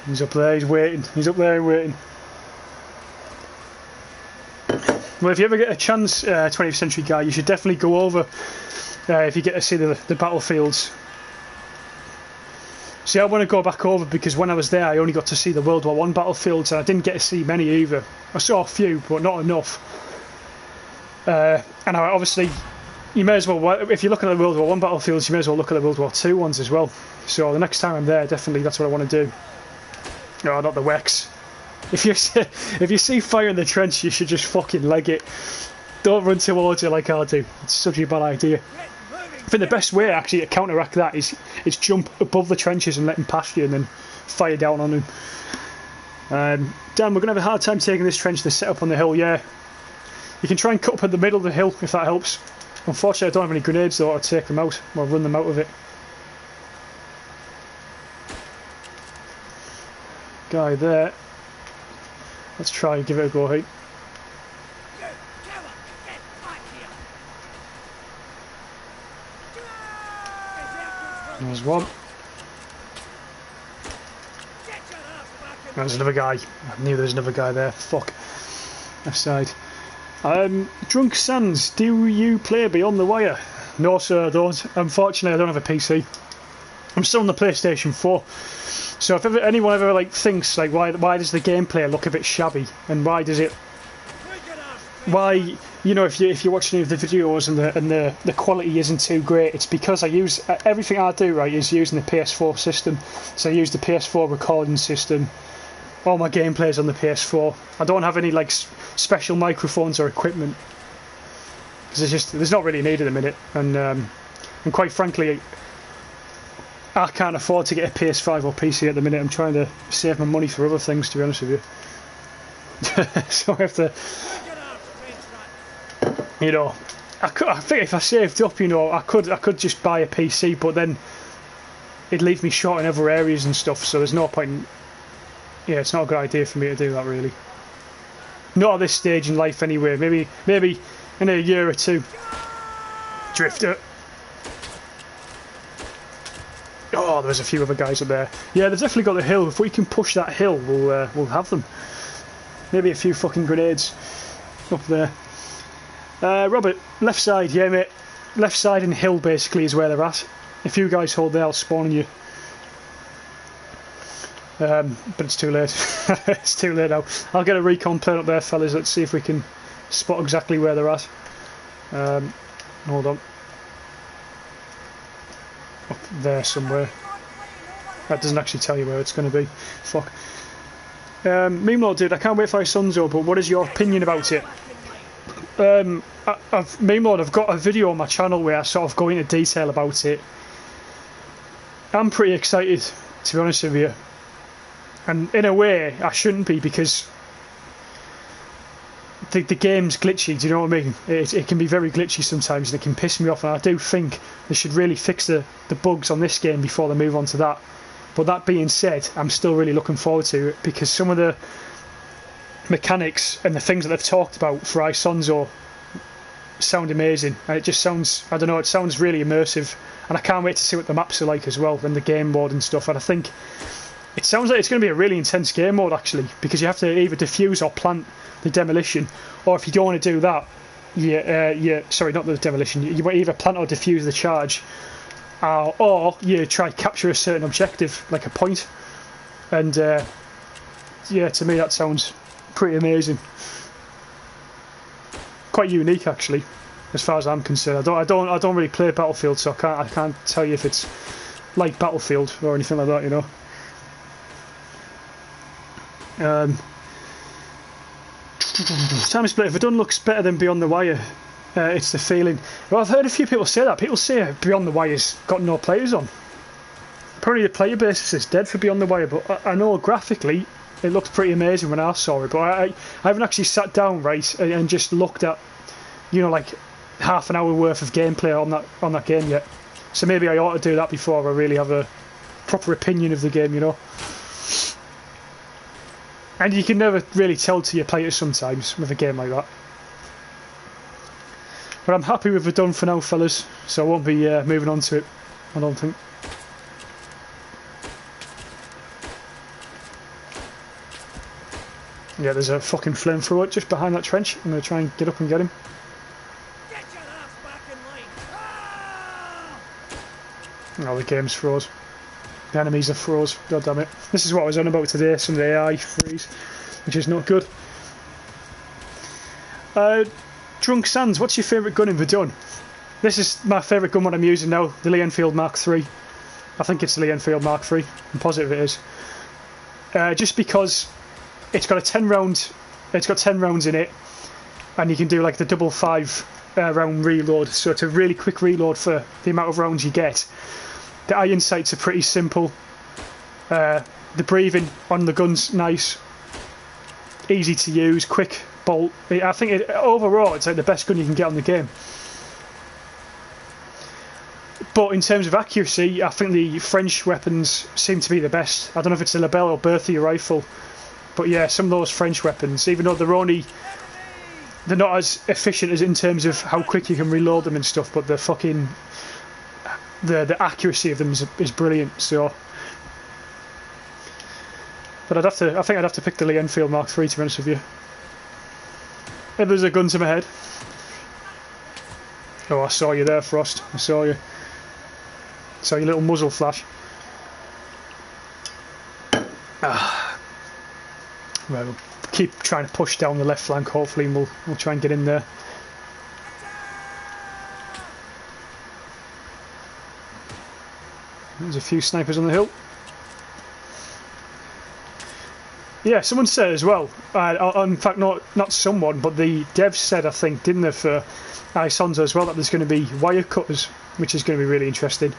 He's up there. He's waiting. He's up there waiting. Well, if you ever get a chance, 20th Century Guy, you should definitely go over if you get to see the battlefields. See, I want to go back over because when I was there I only got to see the World War I battlefields and I didn't get to see many either. I saw a few but not enough. And obviously you may as well, if you're looking at the World War I battlefields, you may as well look at the World War II ones as well. So the next time I'm there, definitely that's what I want to do. No, not the Wex. If you see fire in the trench, you should just fucking leg it. Don't run towards it like I do. It's such a bad idea. I think the best way actually to counteract that is jump above the trenches and let them past you and then fire down on them. Dan, we're going to have a hard time taking this trench to set up on the hill, yeah. You can try and cut up at the middle of the hill if that helps. Unfortunately I don't have any grenades though to take them out or run them out of it. Guy there. Let's try and give it a go, hey. There's one. There's another guy. I knew there was another guy there. Fuck. Left side. Drunk Sands, do you play Beyond the Wire? No sir, I don't. Unfortunately I don't have a PC. I'm still on the PlayStation 4. So if anyone ever thinks why does the gameplay look a bit shabby and why does it, you know, if you watch any of the videos and the quality isn't too great, it's because I use everything I do right is using the PS4 system. So I use the PS4 recording system. All my gameplay is on the PS4. I don't have any special microphones or equipment because there's not really need at the minute, and quite frankly I can't afford to get a PS5 or PC at the minute. I'm trying to save my money for other things, to be honest with you. So I have to, you know, I think if I saved up, you know, I could just buy a PC, but then it'd leave me short in other areas and stuff. So there's no point. Yeah, it's not a good idea for me to do that, really. Not at this stage in life, anyway. Maybe in a year or two. Drifter. Oh, there's a few other guys up there. Yeah, they've definitely got the hill. If we can push that hill, we'll have them. Maybe a few fucking grenades up there. Robert, left side, yeah mate. Left side and hill basically is where they're at. If you guys hold there, I'll spawn on you. But it's too late. It's too late now. I'll get a recon plane up there, fellas. Let's see if we can spot exactly where they're at. Hold on. Up there somewhere. That doesn't actually tell you where it's going to be. Fuck. Meme Lord, dude, I can't wait for Isonzo, but what is your opinion about it? Meme Lord, I've got a video on my channel where I sort of go into detail about it. I'm pretty excited, to be honest with you. And in a way, I shouldn't be, because the game's glitchy, do you know what I mean? It can be very glitchy sometimes, and it can piss me off, and I do think they should really fix the bugs on this game before they move on to that. But that being said, I'm still really looking forward to it, because some of the mechanics and the things that they've talked about for Isonzo sound amazing, and it just sounds, I don't know, it sounds really immersive, and I can't wait to see what the maps are like as well, and the game mode and stuff. And I think it sounds like it's going to be a really intense game mode actually, because you have to either defuse or plant the demolition, or if you don't want to do that, sorry, not the demolition, you either plant or defuse the charge, or you try to capture a certain objective, like a point. And yeah, to me that sounds pretty amazing. Quite unique actually, as far as I'm concerned. I don't really play Battlefield, so I can't tell you if it's like Battlefield or anything like that, you know. Time split. Verdun looks better than Beyond the Wire. It's the feeling. Well, I've heard a few people say that. People say Beyond the Wire's got no players on. Probably the player basis is dead for Beyond the Wire, but I know graphically it looked pretty amazing when I saw it. But I haven't actually sat down and just looked at, you know, like half an hour worth of gameplay on that game yet. So maybe I ought to do that before I really have a proper opinion of the game, you know. And you can never really tell till you play it sometimes with a game like that. But I'm happy with Verdun for now, fellas, so I won't be moving on to it, I don't think. Yeah, there's a fucking flamethrower just behind that trench. I'm going to try and get up and get him. Get your ass back in line. Ah! Oh, the game's froze. The enemies are froze. God damn it. This is what I was on about today, some of the AI freeze, which is not good. Drunk Sands, what's your favourite gun in Verdun? This is my favourite gun, what I'm using now, the Lee Enfield Mark III. I think it's the Lee Enfield Mark III. I'm positive it is. Just because it's got 10 rounds in it, and you can do like the double 5 round reload, so it's a really quick reload for the amount of rounds you get. The iron sights are pretty simple. The breathing on the gun's nice, easy to use, quick bolt. I think overall it's like the best gun you can get on the game. But in terms of accuracy, I think the French weapons seem to be the best. I don't know if it's a Lebel or Berthier rifle, but yeah, some of those French weapons, even though they're not as efficient as in terms of how quick you can reload them and stuff, but the fucking the accuracy of them is brilliant. So, but I think I'd have to pick the Lee Enfield Mark III, to be honest with you. If there's a gun to my head. Oh, I saw you there, Frost. I saw you. Saw your little muzzle flash. Ah. Right, we'll keep trying to push down the left flank, hopefully, and we'll try and get in there. There's a few snipers on the hill. Yeah, someone said as well, in fact not someone, but the devs said, I think, didn't they, for Isonzo as well, that there's going to be wire cutters, which is going to be really interesting.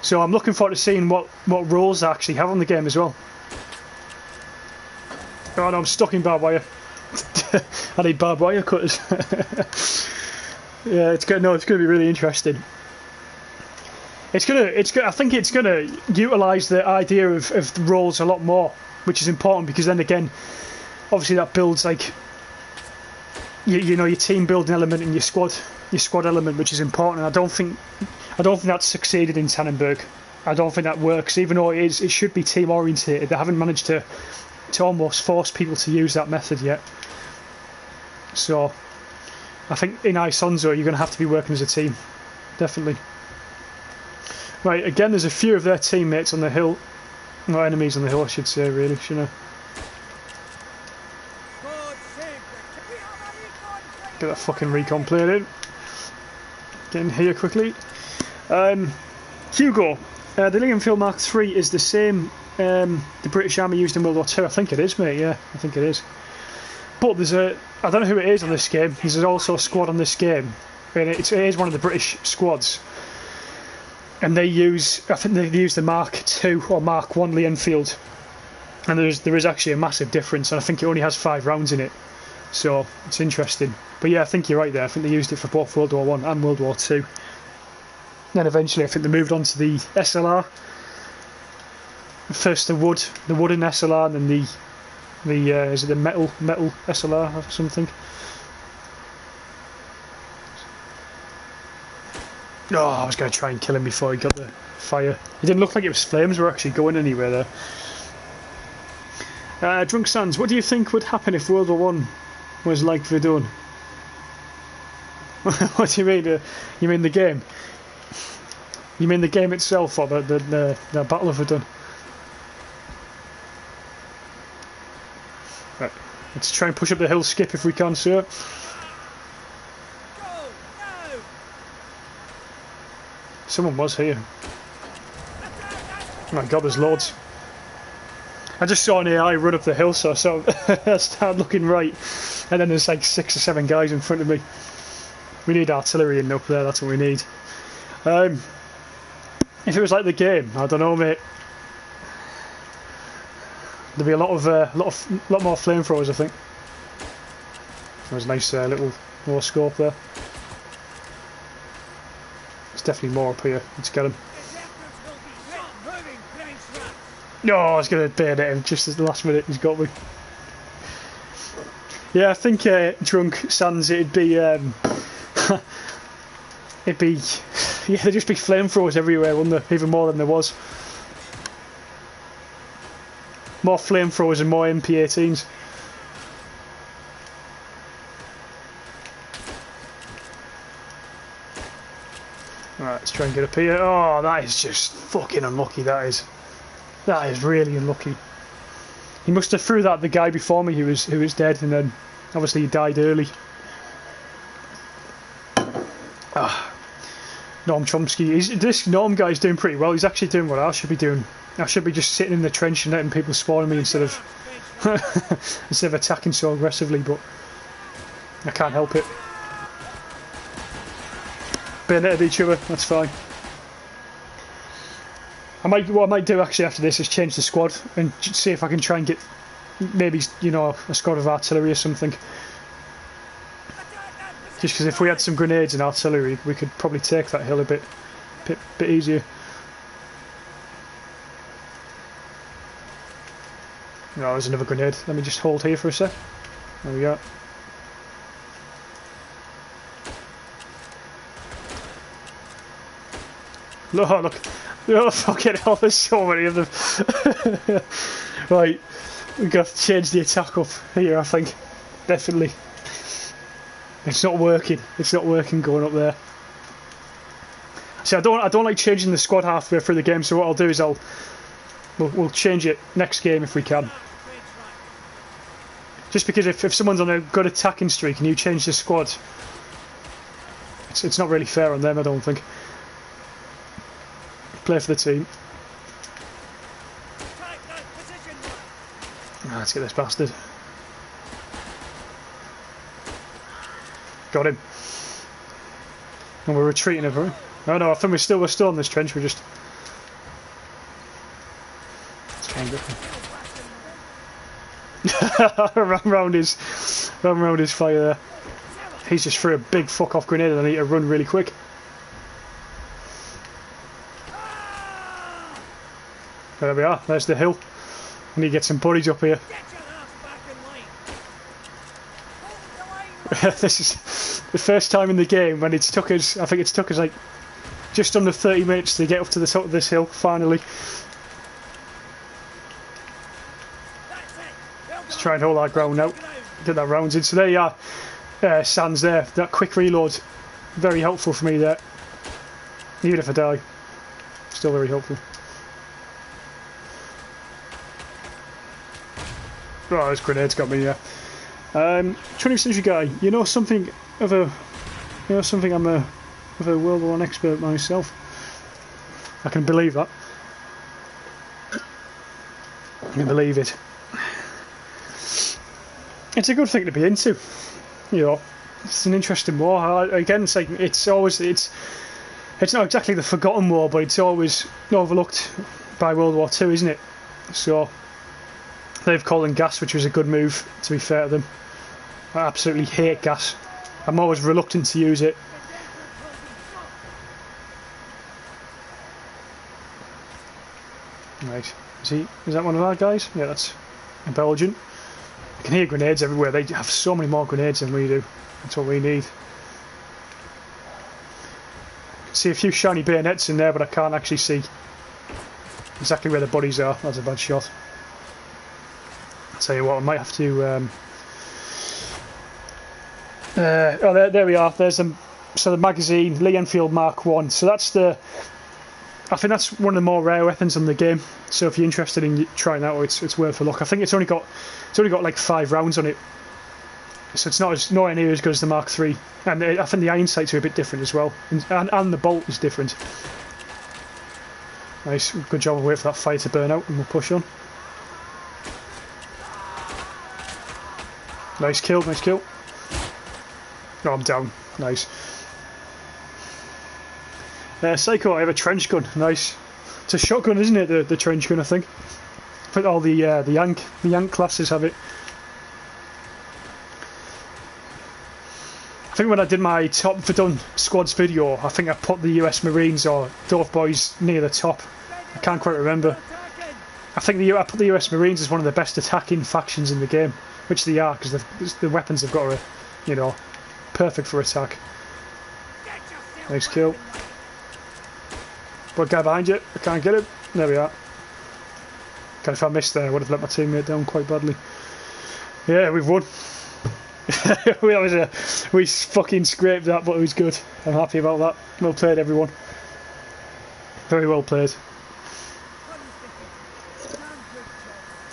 So I'm looking forward to seeing what roles they actually have on the game as well. Oh no, I'm stuck in barbed wire. I need barbed wire cutters. Yeah, it's going to be really interesting. I think it's gonna utilise the idea of the roles a lot more, which is important, because then again, obviously that builds like you know, your team building element and your squad element, which is important. I don't think that's succeeded in Tannenberg. I don't think that works, even though it should be team orientated. They haven't managed to almost force people to use that method yet. So I think in Isonzo you're going to have to be working as a team, definitely. Right, again, there's a few of their teammates on the hill, no, enemies on the hill, I should say, really, shouldn't I? Get that fucking recon player in. Get in here quickly. Hugo, the Lincolnfield Mark III is the same the British Army used in World War II. I think it is, mate, yeah, I think it is. But there's I don't know who it is on this game. There's also a squad on this game, and it is one of the British squads. And I think they use the Mark II or Mark I Lee Enfield, and there is actually a massive difference. And I think it only has 5 rounds in it, so it's interesting. But yeah, I think you're right there. I think they used it for both World War I and World War II. Then eventually, I think they moved on to the SLR. First the wooden SLR, and then the is it the metal SLR or something? Oh, I was going to try and kill him before he got the fire. It didn't look like it was flames were actually going anywhere there. Drunk Sands, what do you think would happen if World War I was like Verdun? What do you mean? You mean the game? You mean the game itself, or the Battle of Verdun? Right, let's try and push up the hill, skip if we can, sir. Someone was here. Oh my god, there's loads. I just saw an AI run up the hill, so I started looking right, and then there's like 6 or 7 guys in front of me. We need artillery in up there, that's what we need. If it was like the game, I don't know, mate. There'd be a lot more flamethrowers, I think. That was a nice little more scope there. There's definitely more up here. Let's get him. No, I was going to bayonet him just at the last minute. He's got me. Yeah, I think Drunk Sands, it'd be yeah, there'd just be flamethrowers everywhere, wouldn't there? Even more than there was. More flamethrowers and more MP18s. Alright, let's try and get up here. Oh, that is just fucking unlucky, that is. That is really unlucky. He must have threw that at the guy before me who was dead, and then obviously he died early. Norm Chomsky. This Norm guy's doing pretty well. He's actually doing what I should be doing. I should be just sitting in the trench and letting people spawn on me instead of attacking so aggressively, but I can't help it. Bayoneted each other, that's fine. What I might do actually after this is change the squad and see if I can try and get maybe, you know, a squad of artillery or something. Just because if we had some grenades and artillery, we could probably take that hill a bit easier. No, there's another grenade. Let me just hold here for a sec. There we go. Look. Oh, fucking hell, there's so many of them. Right, we've got to change the attack up here, I think. Definitely. It's not working. It's not working going up there. See, I don't like changing the squad halfway through the game, so what I'll do is we'll change it next game if we can. Just because if someone's on a good attacking streak and you change the squad, it's not really fair on them, I don't think. Play for the team. Let's get this bastard. Got him. And we're retreating over him. Oh no, I think we're still in this trench. We're just. Let's try and get him. Run round his fire there. He's just threw a big fuck off grenade and I need to run really quick. There we are, there's the hill. I need to get some buddies up here. This is the first time in the game when it's took us. I think it's took us like just under 30 minutes to get up to the top of this hill. Finally, That's it. Well let's done. try and hold our ground now. Get that rounds in. So there you are, Sands there. That quick reload, very helpful for me there. Even if I die, still very helpful. Oh, those grenades got me. Yeah. 20th century guy. You know something of a. You know something. I'm a World War I expert myself. I can believe that. I can believe it. It's a good thing to be into. You know, it's an interesting war. Again, it's not exactly the forgotten war, but it's always overlooked by World War II, isn't it? So they've called in gas, which was a good move, to be fair to them. I absolutely hate gas. I'm always reluctant to use it. Right, is that one of our guys? Yeah, that's a Belgian. I can hear grenades everywhere. They have so many more grenades than we do. That's what we need. I can see a few shiny bayonets in there, but I can't actually see exactly where the bodies are. That's a bad shot. I'll tell you what, I might have to... oh, there we are. There's the magazine, Lee Enfield Mark 1. So that's I think that's one of the more rare weapons in the game. So if you're interested in trying that, it's worth a look. I think it's only got like 5 rounds on it, so it's nowhere near as good as the Mark 3. And I think the iron sights are a bit different as well, and the bolt is different. Nice, good job. We'll wait for that fire to burn out, and we'll push on. Nice kill, nice kill. Oh, I'm down. Nice. Psycho, I have a trench gun. Nice. It's a shotgun, isn't it? The trench gun, I think. But all the Yank classes have it. I think when I did my top Verdun squads video, I think I put the US Marines or those boys near the top. I can't quite remember. I think I put the US Marines as one of the best attacking factions in the game, which they are, because the weapons they've got are, you know, perfect for attack. Nice kill. But guy behind you, I can't get him. There we are. God, if I missed there, I would have let my teammate down quite badly. Yeah, we've won. We fucking scraped that, but it was good. I'm happy about that. Well played, everyone. Very well played.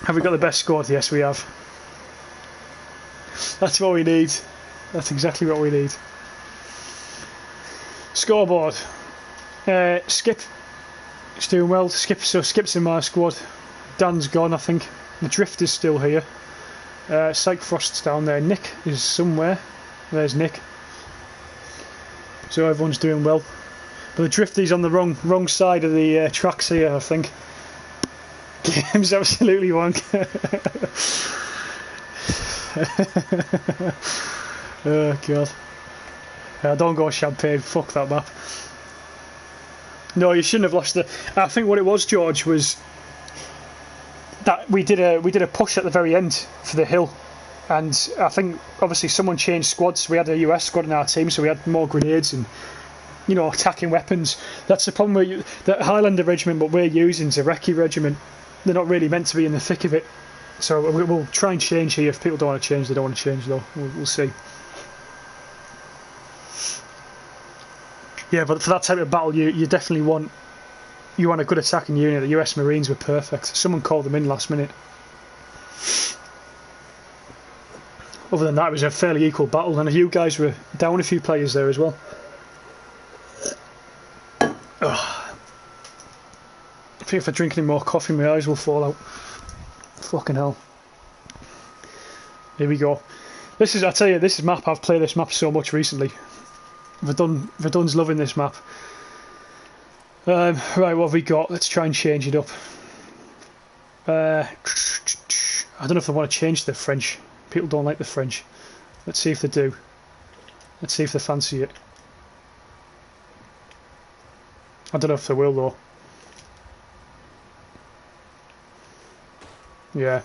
Have we got the best squad? Yes, we have. That's what we need. That's exactly what we need. Scoreboard. Skip. He's doing well. Skip's in my squad. Dan's gone, I think. The Drift is still here. Psych Frost's down there. Nick is somewhere. There's Nick. So everyone's doing well. But the Drift is on the wrong side of the tracks here, I think. Game's absolutely wonk. Oh god. Don't go champagne. Fuck that map. No, you shouldn't have lost the. I think what it was, George, was that we did a push at the very end for the hill, and I think obviously someone changed squads. We had a US squad in our team, so we had more grenades and, you know, attacking weapons. That's the problem with the Highlander regiment. What we're using is a Recce regiment. They're not really meant to be in the thick of it. So we'll try and change here. If people don't want to change, they don't want to change, though. We'll see. Yeah, but for that type of battle, you definitely want a good attacking unit. The US Marines were perfect. Someone called them in last minute. Other than that, it was a fairly equal battle, and you guys were down a few players there as well. Ugh. I think if I drink any more coffee, my eyes will fall out. Fucking hell. Here we go. I tell you, this map, I've played this map so much recently. Verdun's loving this map. Right, what have we got? Let's try and change it up. I don't know if they want to change the French. People don't like the French. Let's see if they do. Let's see if they fancy it. I don't know if they will, though. Yeah.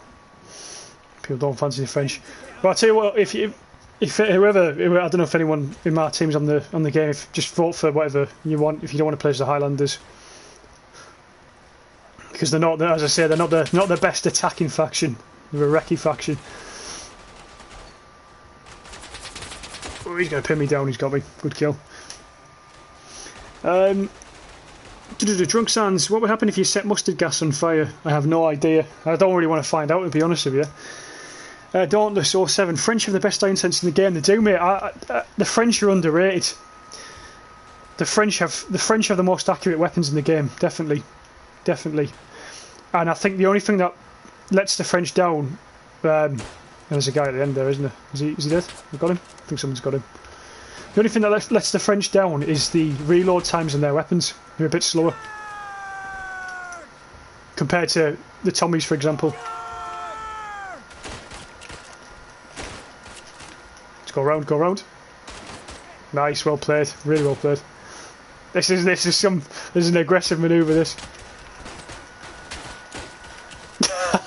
People don't fancy the French. But I'll tell you what, if if whoever, I don't know if anyone in my team's on the game, if just vote for whatever you want if you don't want to play as the Highlanders, because they're not, as I say, they're not the best attacking faction. They're a wrecky faction. Oh, he's going to pin me down. He's got me. Good kill. Drunk Sands, what would happen if you set mustard gas on fire? I have no idea. I don't really want to find out, to be honest with you. Dauntless 07, French have the best iron sense in the game. They do, mate. The French are underrated. The French have the most accurate weapons in the game, definitely. And I think the only thing that lets the French down, there's a guy at the end there, isn't there? Is he dead? We got him? I think someone's got him. The only thing that lets the French down is the reload times on their weapons. They're a bit slower compared to the Tommies, for example. Let's go round. Nice, well played, really well played. This is an aggressive manoeuvre. This.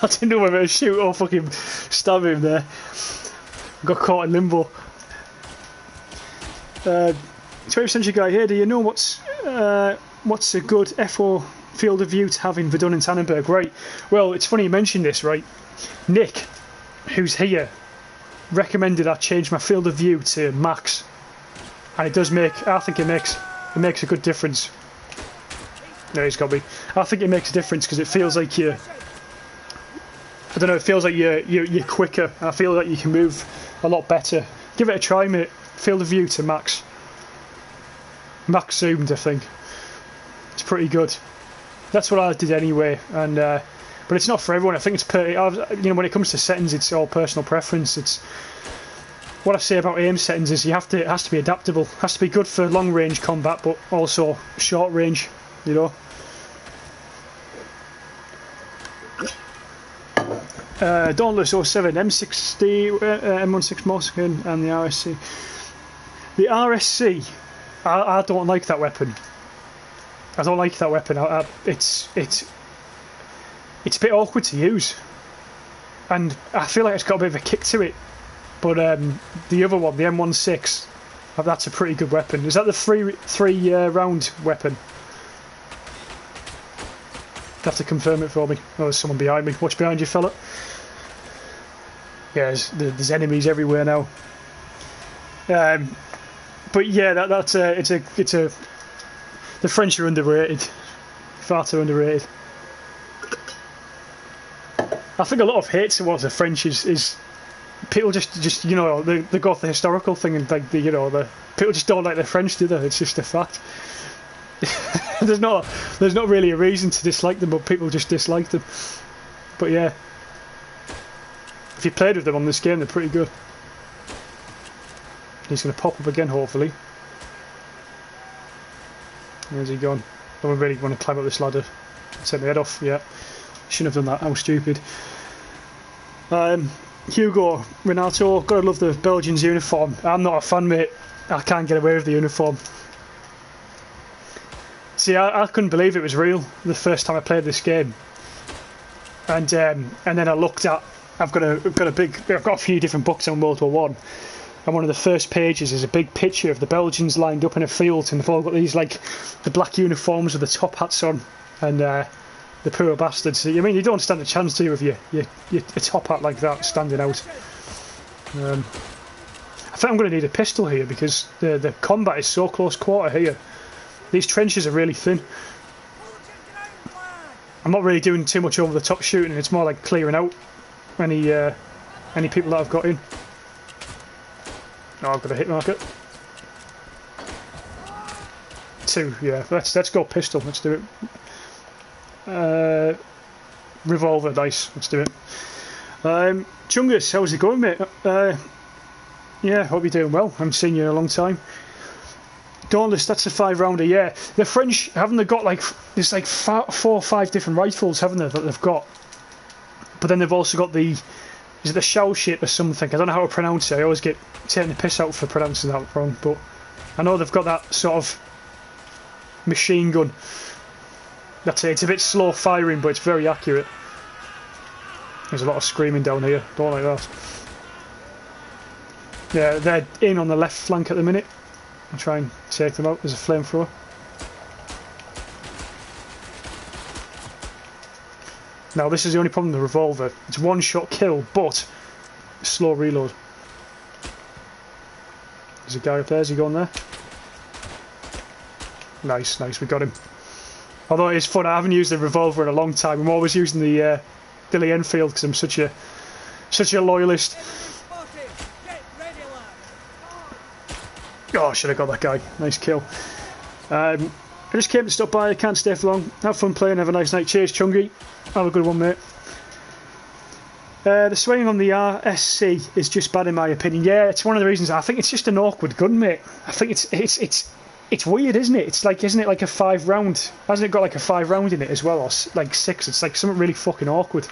I didn't know whether to shoot or fucking stab him there. Got caught in limbo. 20th century guy here. Do you know what's a good FO field of view to have in Verdun and Tannenberg? Right. Well, it's funny you mentioned this. Right. Nick, who's here, recommended I change my field of view to max, and it does make. I think it makes a good difference. No, he's got me. I think it makes a difference because it feels like you're. I don't know. It feels like you're quicker. I feel like you can move a lot better. Give it a try, mate. Field of view to max. Max zoomed, I think. It's pretty good. That's what I did anyway, and but it's not for everyone. I think it's when it comes to settings, it's all personal preference. It's what I say about aim settings is it has to be adaptable. It has to be good for long range combat, but also short range. You know. Dauntless 07, M60, M16 Morskin, and the RSC. The RSC, I don't like that weapon. I don't like that weapon. It's a bit awkward to use, and I feel like it's got a bit of a kick to it. But the other one, the M16, that's a pretty good weapon. Is that the three round weapon? You have to confirm it for me. Oh, there's someone behind me. Watch behind you, fella. Yeah, there's enemies everywhere now. But yeah, the French are underrated, far too underrated. I think a lot of hate towards the French is people just they go off the historical thing and like the people just don't like the French, do they? It's just a fact. there's not really a reason to dislike them, but people just dislike them. But yeah, if you played with them on this game, they're pretty good. He's going to pop up again, hopefully. Where's he gone? I don't really want to climb up this ladder. Set my head off. Yeah, shouldn't have done that. How stupid. Hugo Renato, gotta love the Belgians' uniform. I'm not a fan, mate. I can't get away with the uniform. See, I couldn't believe it was real the first time I played this game, and then I looked at. I've got a few different books on World War One, and one of the first pages is a big picture of the Belgians lined up in a field, and they've all got these like the black uniforms with the top hats on, and the poor bastards. I mean, you don't stand a chance, do you, with your top hat like that standing out. I think I'm going to need a pistol here because the combat is so close quarter here. These trenches are really thin. I'm not really doing too much over the top shooting, it's more like clearing out any people that I've got in. Oh, I've got a hit marker. 2, yeah. Let's go pistol. Let's do it. Revolver, nice. Let's do it. Chungus, how's it going, mate? Yeah, hope you're doing well. I haven't seen you in a long time. Dauntless, that's a 5-rounder, yeah. The French, haven't they got there's like 4 or 5 different rifles, haven't they, that they've got? But then they've also got is it the shell shit or something? I don't know how to pronounce it. I always get taken the piss out for pronouncing that wrong, but I know they've got that sort of machine gun. That's it. It's a bit slow firing, but it's very accurate. There's a lot of screaming down here. Don't like that. Yeah, they're in on the left flank at the minute. I'll try and take them out. There's a flamethrower. Now this is the only problem with the revolver. It's one shot kill, but slow reload. There's a guy up there. Is he going there? Nice, nice. We got him. Although it is fun, I haven't used the revolver in a long time. I'm always using the Billy Enfield because I'm such a loyalist. Oh, I should have got that guy. Nice kill. I just came to stop by. I can't stay for long. Have fun playing. Have a nice night. Cheers, Chungy. Have a good one, mate. The swinging on the RSC is just bad in my opinion. Yeah, it's one of the reasons. I think it's just an awkward gun, mate. I think it's weird, isn't it? It's like, isn't it like a 5-round? Hasn't it got like a 5-round in it as well, or like 6? It's like something really fucking awkward.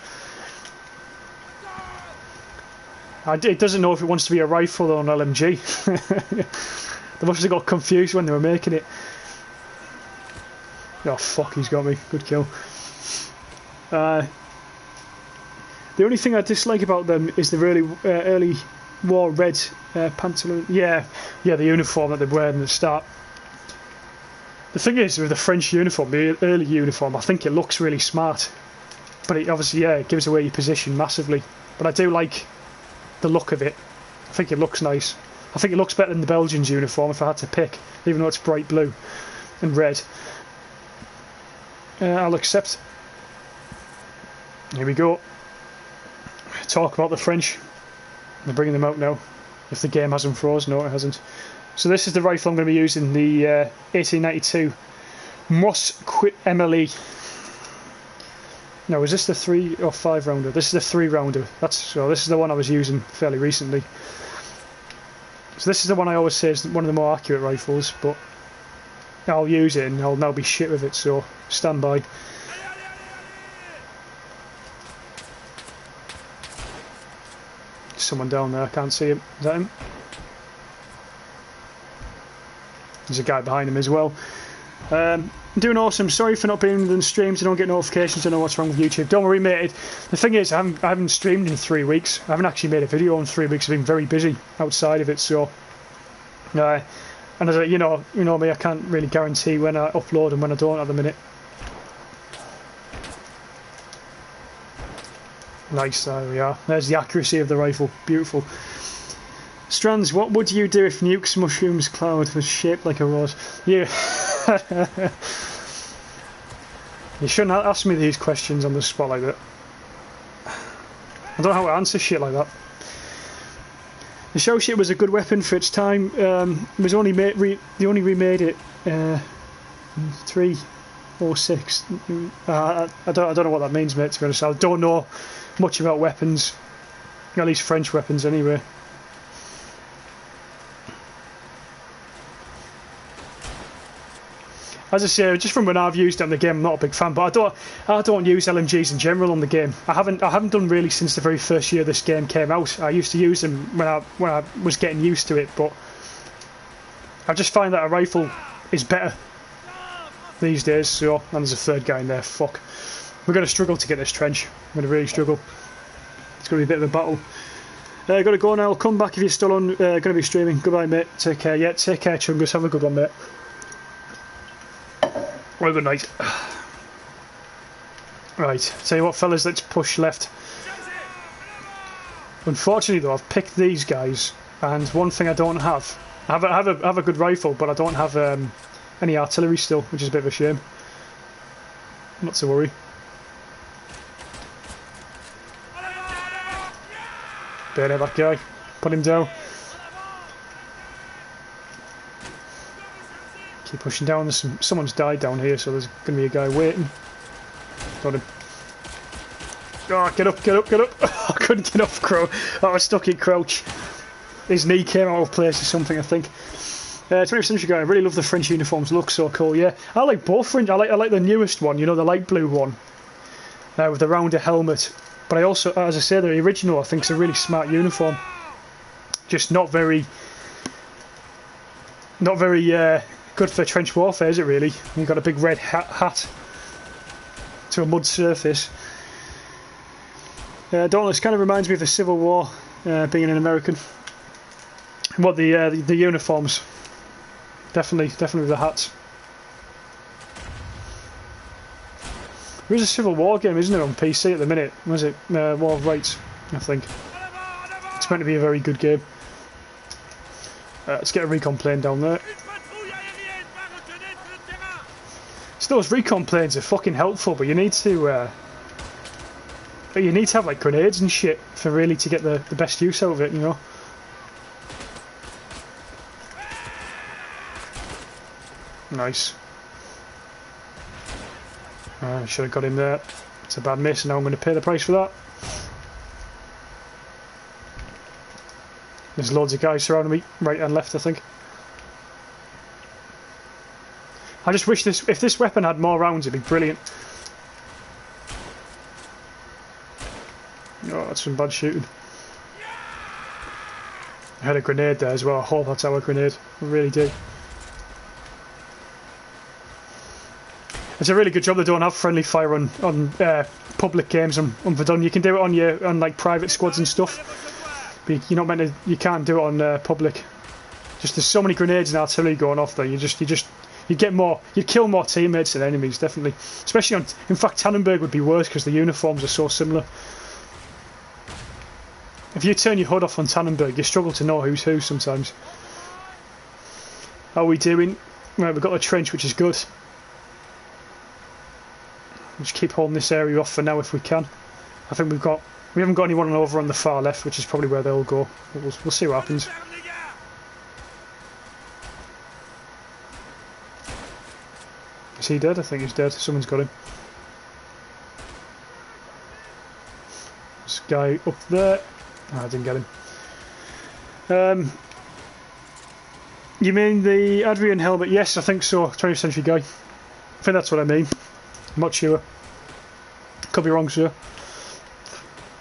It doesn't know if it wants to be a rifle or an LMG. They must have got confused when they were making it. Oh fuck, he's got me. Good kill. The only thing I dislike about them is the really early war red pantaloon. Yeah, the uniform that they wear at the start. The thing is, with the French uniform, the early uniform, I think it looks really smart. But it obviously, it gives away your position massively. But I do like the look of it. I think it looks nice. I think it looks better than the Belgians' uniform if I had to pick, even though it's bright blue and red. I'll accept. Here we go. Talk about the French. They're bringing them out now. If the game hasn't froze, no, it hasn't. So this is the rifle I'm going to be using, the 1892 Moss Quit MLE. No, is this the 3 or 5 rounder? This is the 3 rounder. This is the one I was using fairly recently. So this is the one I always say is one of the more accurate rifles, but I'll use it and I'll now be shit with it, so stand by. Someone down there, I can't see him. Is that him? There's a guy behind him as well. I'm doing awesome. Sorry for not being in the streams. I don't get notifications. I know what's wrong with YouTube. Don't worry, mate. The thing is, I haven't streamed in 3 weeks. I haven't actually made a video in 3 weeks. I've been very busy outside of it. So, and as you know me, I can't really guarantee when I upload and when I don't at the minute. Nice. There we are. There's the accuracy of the rifle. Beautiful. Strands, what would you do if Nuke's Mushrooms Cloud was shaped like a rose? Yeah. You shouldn't ask me these questions on the spot like that. I don't know how to answer shit like that. The show shit was a good weapon for its time. It was only they only remade it 3 or 6. I don't know what that means, mate. To be honest, I don't know much about weapons, at least French weapons, anyway. As I say, just from when I've used it on the game, I'm not a big fan. But I don't use LMGs in general on the game. I haven't done really since the very first year this game came out. I used to use them when I was getting used to it, but I just find that a rifle is better these days. So, and there's a third guy in there. Fuck, we're going to struggle to get this trench. We're going to really struggle. It's going to be a bit of a battle. Got to go now. I'll come back if you're still on. Going to be streaming. Goodbye, mate. Take care. Yeah, take care, Chungus. Have a good one, mate. Well, good night. Right, tell you what, fellas, let's push left. Unfortunately, though, I've picked these guys, and one thing I don't have, I have a good rifle, but I don't have any artillery still, which is a bit of a shame. Not to worry. Bayonet that guy. Put him down. Keep pushing down. There's someone's died down here, so there's going to be a guy waiting. Got him. Oh, get up, get up, get up. I couldn't get up, Crow. I was stuck in crouch. His knee came out of place or something, I think. 20th century guy. I really love the French uniforms. Look so cool, yeah. I like both French. I like the newest one, you know, the light blue one. With the rounder helmet. But I also, as I say, the original I think is a really smart uniform. Just not very good for trench warfare, is it really? You've got a big red hat to a mud surface. Dauntless kind of reminds me of the Civil War, being an American. What the uniforms? Definitely the hats. There is a Civil War game, isn't it, on PC at the minute? Was it War of Rights? I think it's meant to be a very good game. Let's get a recon plane down there. So those recon planes are fucking helpful, but you need to have like grenades and shit for really to get the best use out of it, you know. Nice. Should have got him there. It's a bad miss, and now I'm going to pay the price for that. There's loads of guys surrounding me, right and left, I think. I just wish if this weapon had more rounds, it'd be brilliant. Oh, that's some bad shooting. I had a grenade there as well. I hope that's our grenade. I really do. It's a really good job they don't have friendly fire on public games on Verdun. You can do it on like private squads and stuff, but you're not meant to. You can't do it on public. Just there's so many grenades and artillery going off there. You kill more teammates than enemies, definitely. Especially on. In fact, Tannenberg would be worse because the uniforms are so similar. If you turn your HUD off on Tannenberg, you struggle to know who's who sometimes. How are we doing? Right, we've got a trench, which is good. Just keep holding this area off for now if we can. I think we haven't got anyone over on the far left, which is probably where they'll go. But we'll see what happens. Is he dead? I think he's dead. Someone's got him. This guy up there. Oh, I didn't get him. You mean the Adrian helmet? Yes, I think so. 20th century guy. I think that's what I mean. I'm not sure. Could be wrong, sir.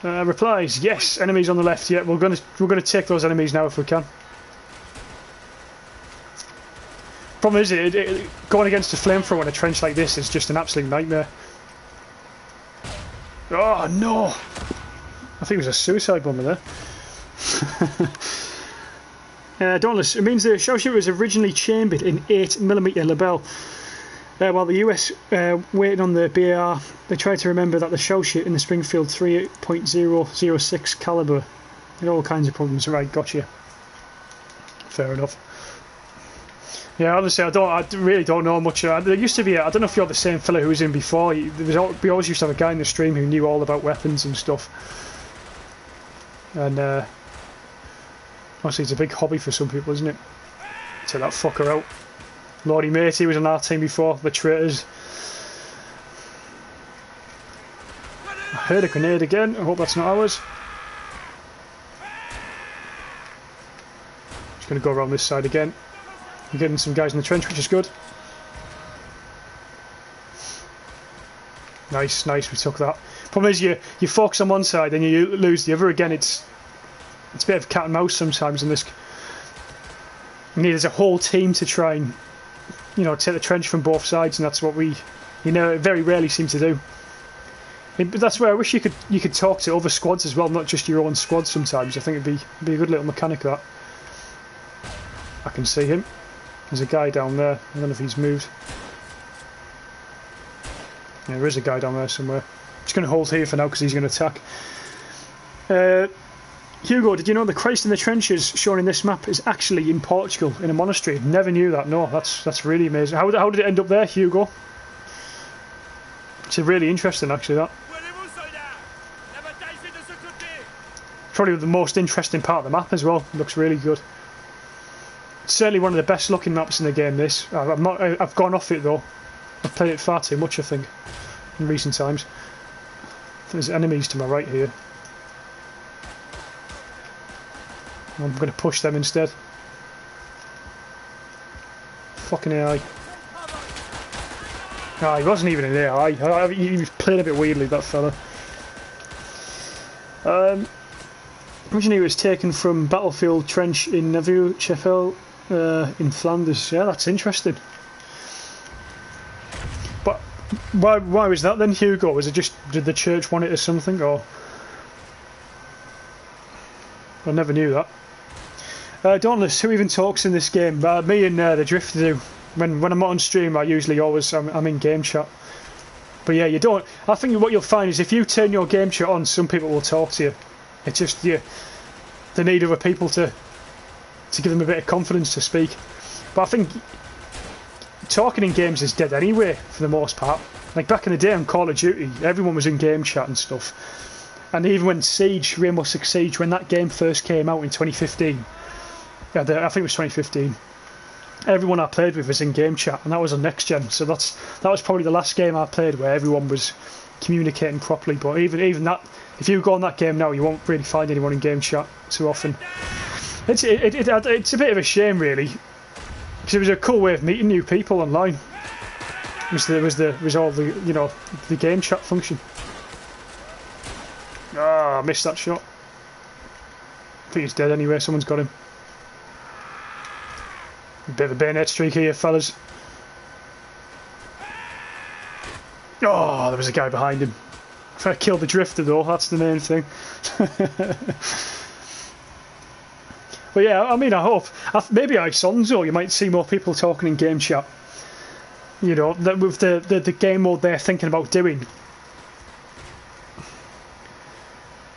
Replies: yes, enemies on the left. Yeah, we're gonna take those enemies now if we can. Problem is, going against a flamethrower in a trench like this is just an absolute nightmare. Oh no! I think it was a suicide bomber there. Dauntless. It means the shell shooter was originally chambered in 8mm Lebel. While the US waited on the BAR, they tried to remember that the shell shot in the Springfield 3.006 caliber had all kinds of problems. Right, gotcha. Fair enough. Yeah, honestly, I really don't know much. There used to be, I don't know if you're the same fella who was in before. We always used to have a guy in the stream who knew all about weapons and stuff. And honestly, it's a big hobby for some people, isn't it? Take that fucker out. Lordy mate, he was on our team before, the traitors. I heard a grenade again, I hope that's not ours. Just going to go around this side again. I'm getting some guys in the trench, which is good. Nice, we took that. Problem is you focus on one side and you lose the other again. It's a bit of cat and mouse sometimes in this. You need as a whole team to try and take the trench from both sides, and that's what we, very rarely seem to do. But that's where I wish you could talk to other squads as well, not just your own squad. Sometimes I think it'd be a good little mechanic that. I can see him. There's a guy down there. I don't know if he's moved. Yeah, there is a guy down there somewhere. I'm just going to hold here for now because he's going to attack. Hugo, did you know the Christ in the Trenches shown in this map is actually in Portugal, in a monastery? Never knew that. No, that's really amazing. How did it end up there, Hugo? It's really interesting, actually, that. Probably the most interesting part of the map as well. It looks really good. It's certainly one of the best looking maps in the game, this. I've gone off it, though. I've played it far too much, I think, in recent times. There's enemies to my right here. I'm going to push them instead. Fucking AI. Ah, he wasn't even an AI. He was playing a bit weirdly, that fella. Originally it was taken from Battlefield Trench in Neuve-Chapelle in Flanders. Yeah, that's interesting. But why was that then, Hugo? Was it just, did the church want it or something, or? I never knew that. Dauntless, who even talks in this game? Me and the Drifter do. When I'm not on stream, I usually always I'm in game chat. But yeah, you don't. I think what you'll find is if you turn your game chat on, some people will talk to you. It's just they need other people to give them a bit of confidence to speak. But I think talking in games is dead anyway for the most part. Like back in the day on Call of Duty, everyone was in game chat and stuff. And even when Rainbow Six Siege, when that game first came out in 2015, I think it was 2015. Everyone I played with was in game chat, and that was on next gen. So that was probably the last game I played where everyone was communicating properly. But even that, if you go on that game now, you won't really find anyone in game chat too often. It's a bit of a shame, really, because it was a cool way of meeting new people online. There was all the the game chat function. Ah, I missed that shot. I think he's dead anyway. Someone's got him. A bit of a bayonet streak here, fellas. Oh, there was a guy behind him. If I killed the Drifter, though, that's the main thing. But yeah, I mean, I hope. Maybe Sonzo, you might see more people talking in game chat. You know, with the game mode they're thinking about doing.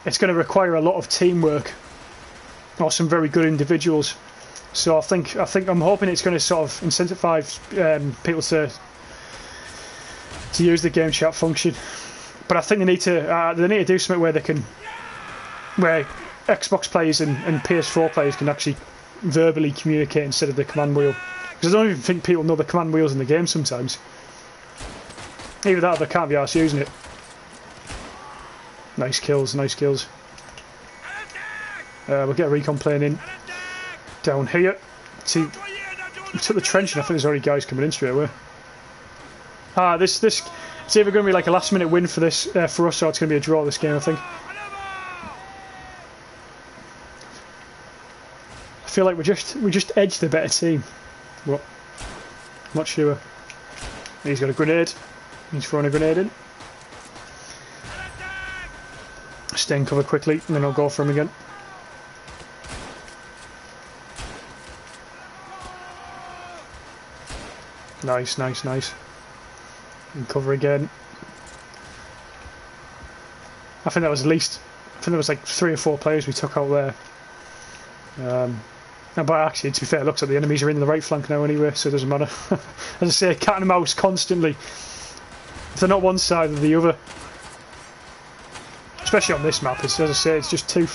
It's going to require a lot of teamwork. Or some very good individuals. So I'm hoping it's going to sort of incentivize people to use the game chat function. But I think they need to do something where Xbox players and PS4 players can actually verbally communicate instead of the command wheel. Because I don't even think people know the command wheels in the game sometimes. Either that or they can't be arsed using it. Nice kills, nice kills. We'll get a recon plane in. Down here. See, we took the trench and I think there's already guys coming in straight away. This it's either going to be like a last minute win for this for us, or it's going to be a draw this game, I think. I feel like we just edged the better team. But I'm not sure. He's got a grenade. He's throwing a grenade in. Stay in cover quickly and then I'll go for him again. Nice, nice, nice. And cover again. I think that was there was like 3 or 4 players we took out there. But actually, to be fair, it looks like the enemies are in the right flank now anyway, so it doesn't matter. As I say, cat and mouse constantly. If they're not one side or the other. Especially on this map, as I say, it's just too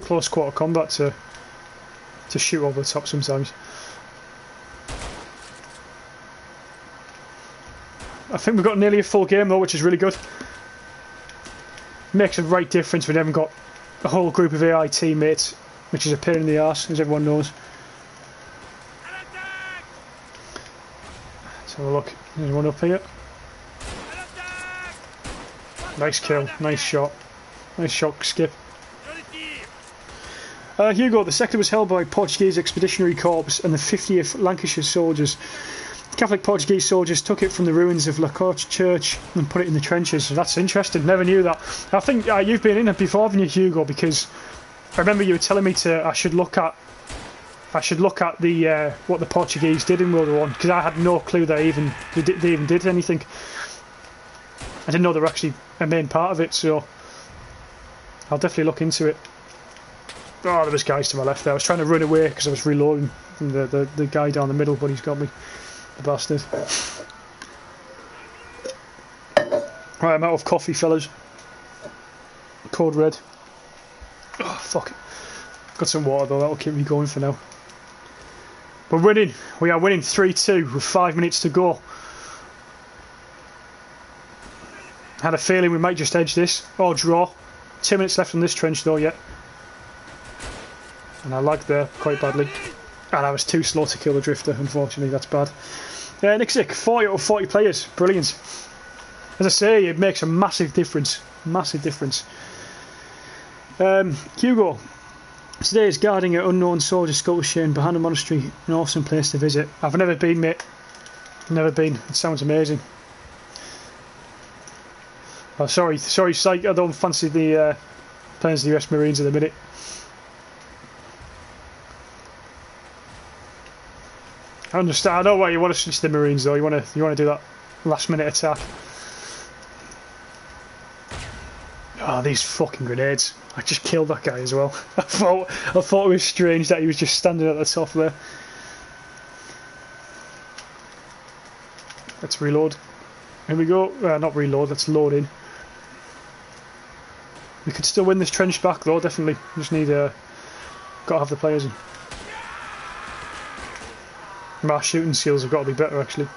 close quarter combat to shoot over the top sometimes. I think we've got nearly a full game though, which is really good. Makes a right difference when you haven't got a whole group of AI teammates, which is a pain in the arse, as everyone knows. Let's have a look. Anyone up here? Nice kill, nice shot. Nice shot, Skip. Hugo, the sector was held by Portuguese Expeditionary Corps and the 50th Lancashire Soldiers. Catholic Portuguese soldiers took it from the ruins of La Corte Church and put it in the trenches. That's interesting, never knew that. I think you've been in it before, haven't you, Hugo? Because I remember you were telling me I should look at the what the Portuguese did in World War I, because I had no clue they even did anything. I didn't know they were actually a main part of it, so I'll definitely look into it. Oh, there was guys to my left there. I was trying to run away because I was reloading from the guy down the middle, but he's got me. The bastard. Right, I'm out of coffee, fellas. Code red. Oh, fuck. Got some water though, that'll keep me going for now. We're winning. We are winning 3-2 with 5 minutes to go. Had a feeling we might just edge this or draw. 2 minutes left on this trench though yet. And I lagged there quite badly. And I was too slow to kill the Drifter, unfortunately, that's bad. Nick Sick, 40 out of 40 players, brilliant. As I say, it makes a massive difference. Massive difference. Hugo, today is guarding an unknown soldier sculpture behind a monastery, an awesome place to visit. I've never been, mate. Never been. It sounds amazing. Oh, sorry, Psych, I don't fancy the playing as the US Marines at the minute. I understand. I know why you want to switch the Marines though. You want to do that last minute attack. Oh, these fucking grenades! I just killed that guy as well. I thought it was strange that he was just standing at the top there. Let's reload. Here we go. Not reload. Let's load in. We could still win this trench back though. Definitely. Just need got to have the players in. My shooting skills have got to be better actually.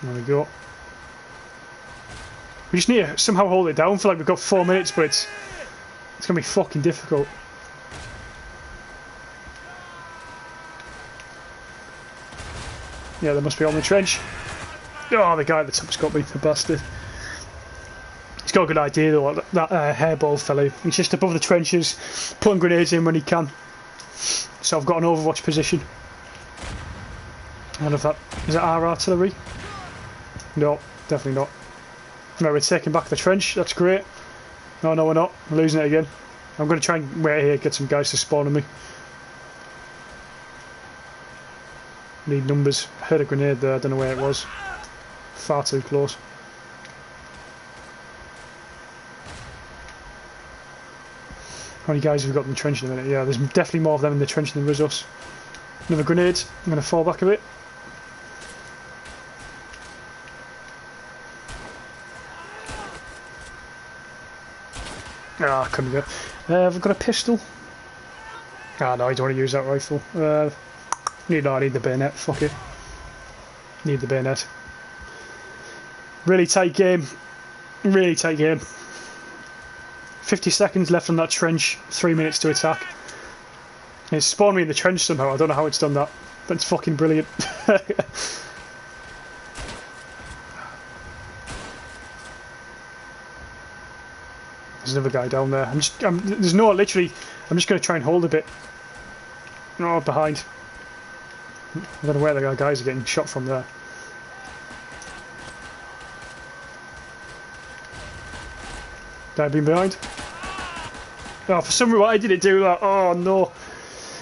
There we go. We just need to somehow hold it down for like we've got 4 minutes, but it's gonna be fucking difficult. Yeah, they must be on the trench. Oh, the guy at the top's got me, the bastard. He's got a good idea though, that hairball fellow. He's just above the trenches, putting grenades in when he can. So I've got an overwatch position. I don't know if that... Is that our artillery? No, definitely not. No, we're taking back the trench, that's great. No, we're not. We're losing it again. I'm going to try and wait here, get some guys to spawn on me. Need numbers. Heard a grenade there, I don't know where it was. Far too close. How many guys have we got in the trench in a minute? Yeah, there's definitely more of them in the trench than there is us. Another grenade. I'm going to fall back a bit. Ah, I couldn't get. Have I got a pistol? Ah, no, I don't want to use that rifle. I need the bayonet. Fuck it. Need the bayonet. Really tight game. Really tight game. 50 seconds left on that trench. 3 minutes to attack. It spawned me in the trench somehow. I don't know how it's done that. That's fucking brilliant. There's another guy down there. There's no literally. I'm just going to try and hold a bit. No, behind. I don't know where the guys are getting shot from there. Did I been behind? Oh, for some reason, why did it do that? Oh no!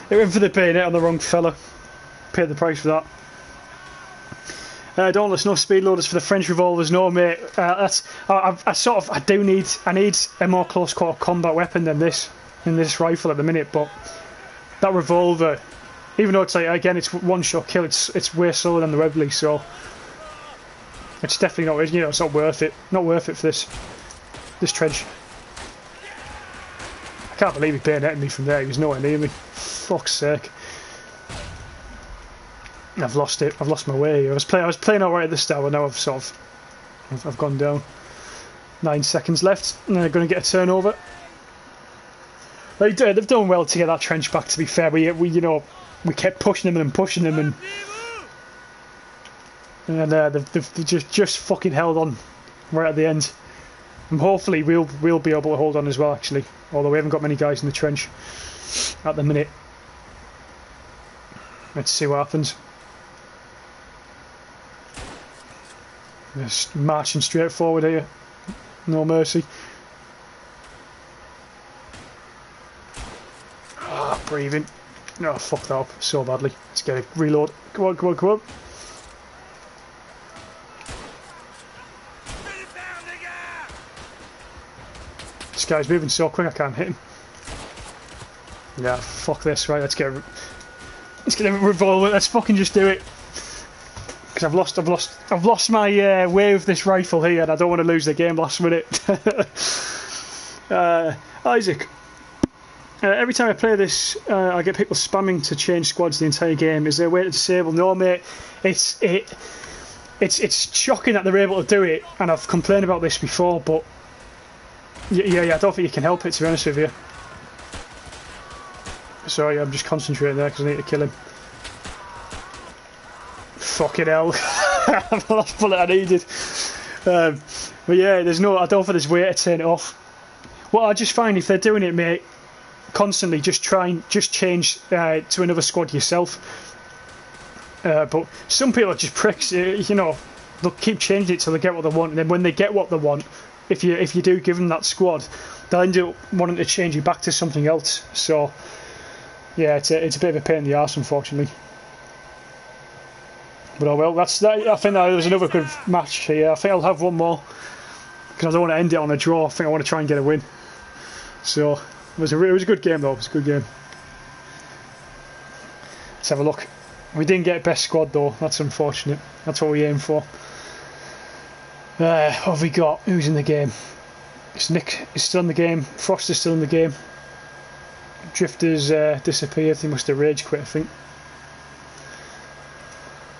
It went for the bayonet on the wrong fella. Paid the price for that. Don't listen, no speed loaders for the French revolvers, no mate. I need a more close quarter combat weapon than this in this rifle at the minute. But that revolver, even though it's like again it's one shot kill, it's way slower than the Webley, so it's definitely not. You know, it's not worth it. Not worth it for this trench. I can't believe he bayoneted me from there. He was nowhere near me. Fuck's sake. I've lost it. I've lost my way. I was playing alright at the start, but now I've gone down. 9 seconds left, and they're going to get a turnover. They've done well to get that trench back. To be fair, we kept pushing them and pushing them, and they've just fucking held on right at the end. And hopefully we'll be able to hold on as well. Actually, although we haven't got many guys in the trench at the minute. Let's see what happens. Just marching straight forward here, no mercy. Ah, breathing. No, fuck that up so badly. Let's get a reload. Come on, come on, come on. This guy's moving so quick I can't hit him. Yeah, fuck this. Right, let's get a revolver. Let's fucking just do it. Because I've lost my way with this rifle here, and I don't want to lose the game last minute. Isaac, every time I play this, I get people spamming to change squads the entire game. Is there a way to disable? No, mate. It's shocking that they're able to do it, and I've complained about this before, but yeah, I don't think you can help it, to be honest with you. Sorry, I'm just concentrating there because I need to kill him. Fucking hell. The last bullet I needed. But yeah, I don't think there's a way to turn it off. What I just find, if they're doing it, mate, constantly just change to another squad yourself. But some people are just pricks, they'll keep changing it till they get what they want, and then when they get what they want, if you do give them that squad, they'll end up wanting to change you back to something else. So Yeah, it's a bit of a pain in the arse, unfortunately. But oh well, that's that. I think that was another good match here. I think I'll have one more because I don't want to end it on a draw. I think I want to try and get a win. So it was a good game though. It was a good game. Let's have a look. We didn't get best squad though. That's unfortunate. That's what we aimed for. What have we got? Who's in the game? It's Nick is still in the game. Frost is still in the game. Drifter's disappeared. He must have rage quit, I think.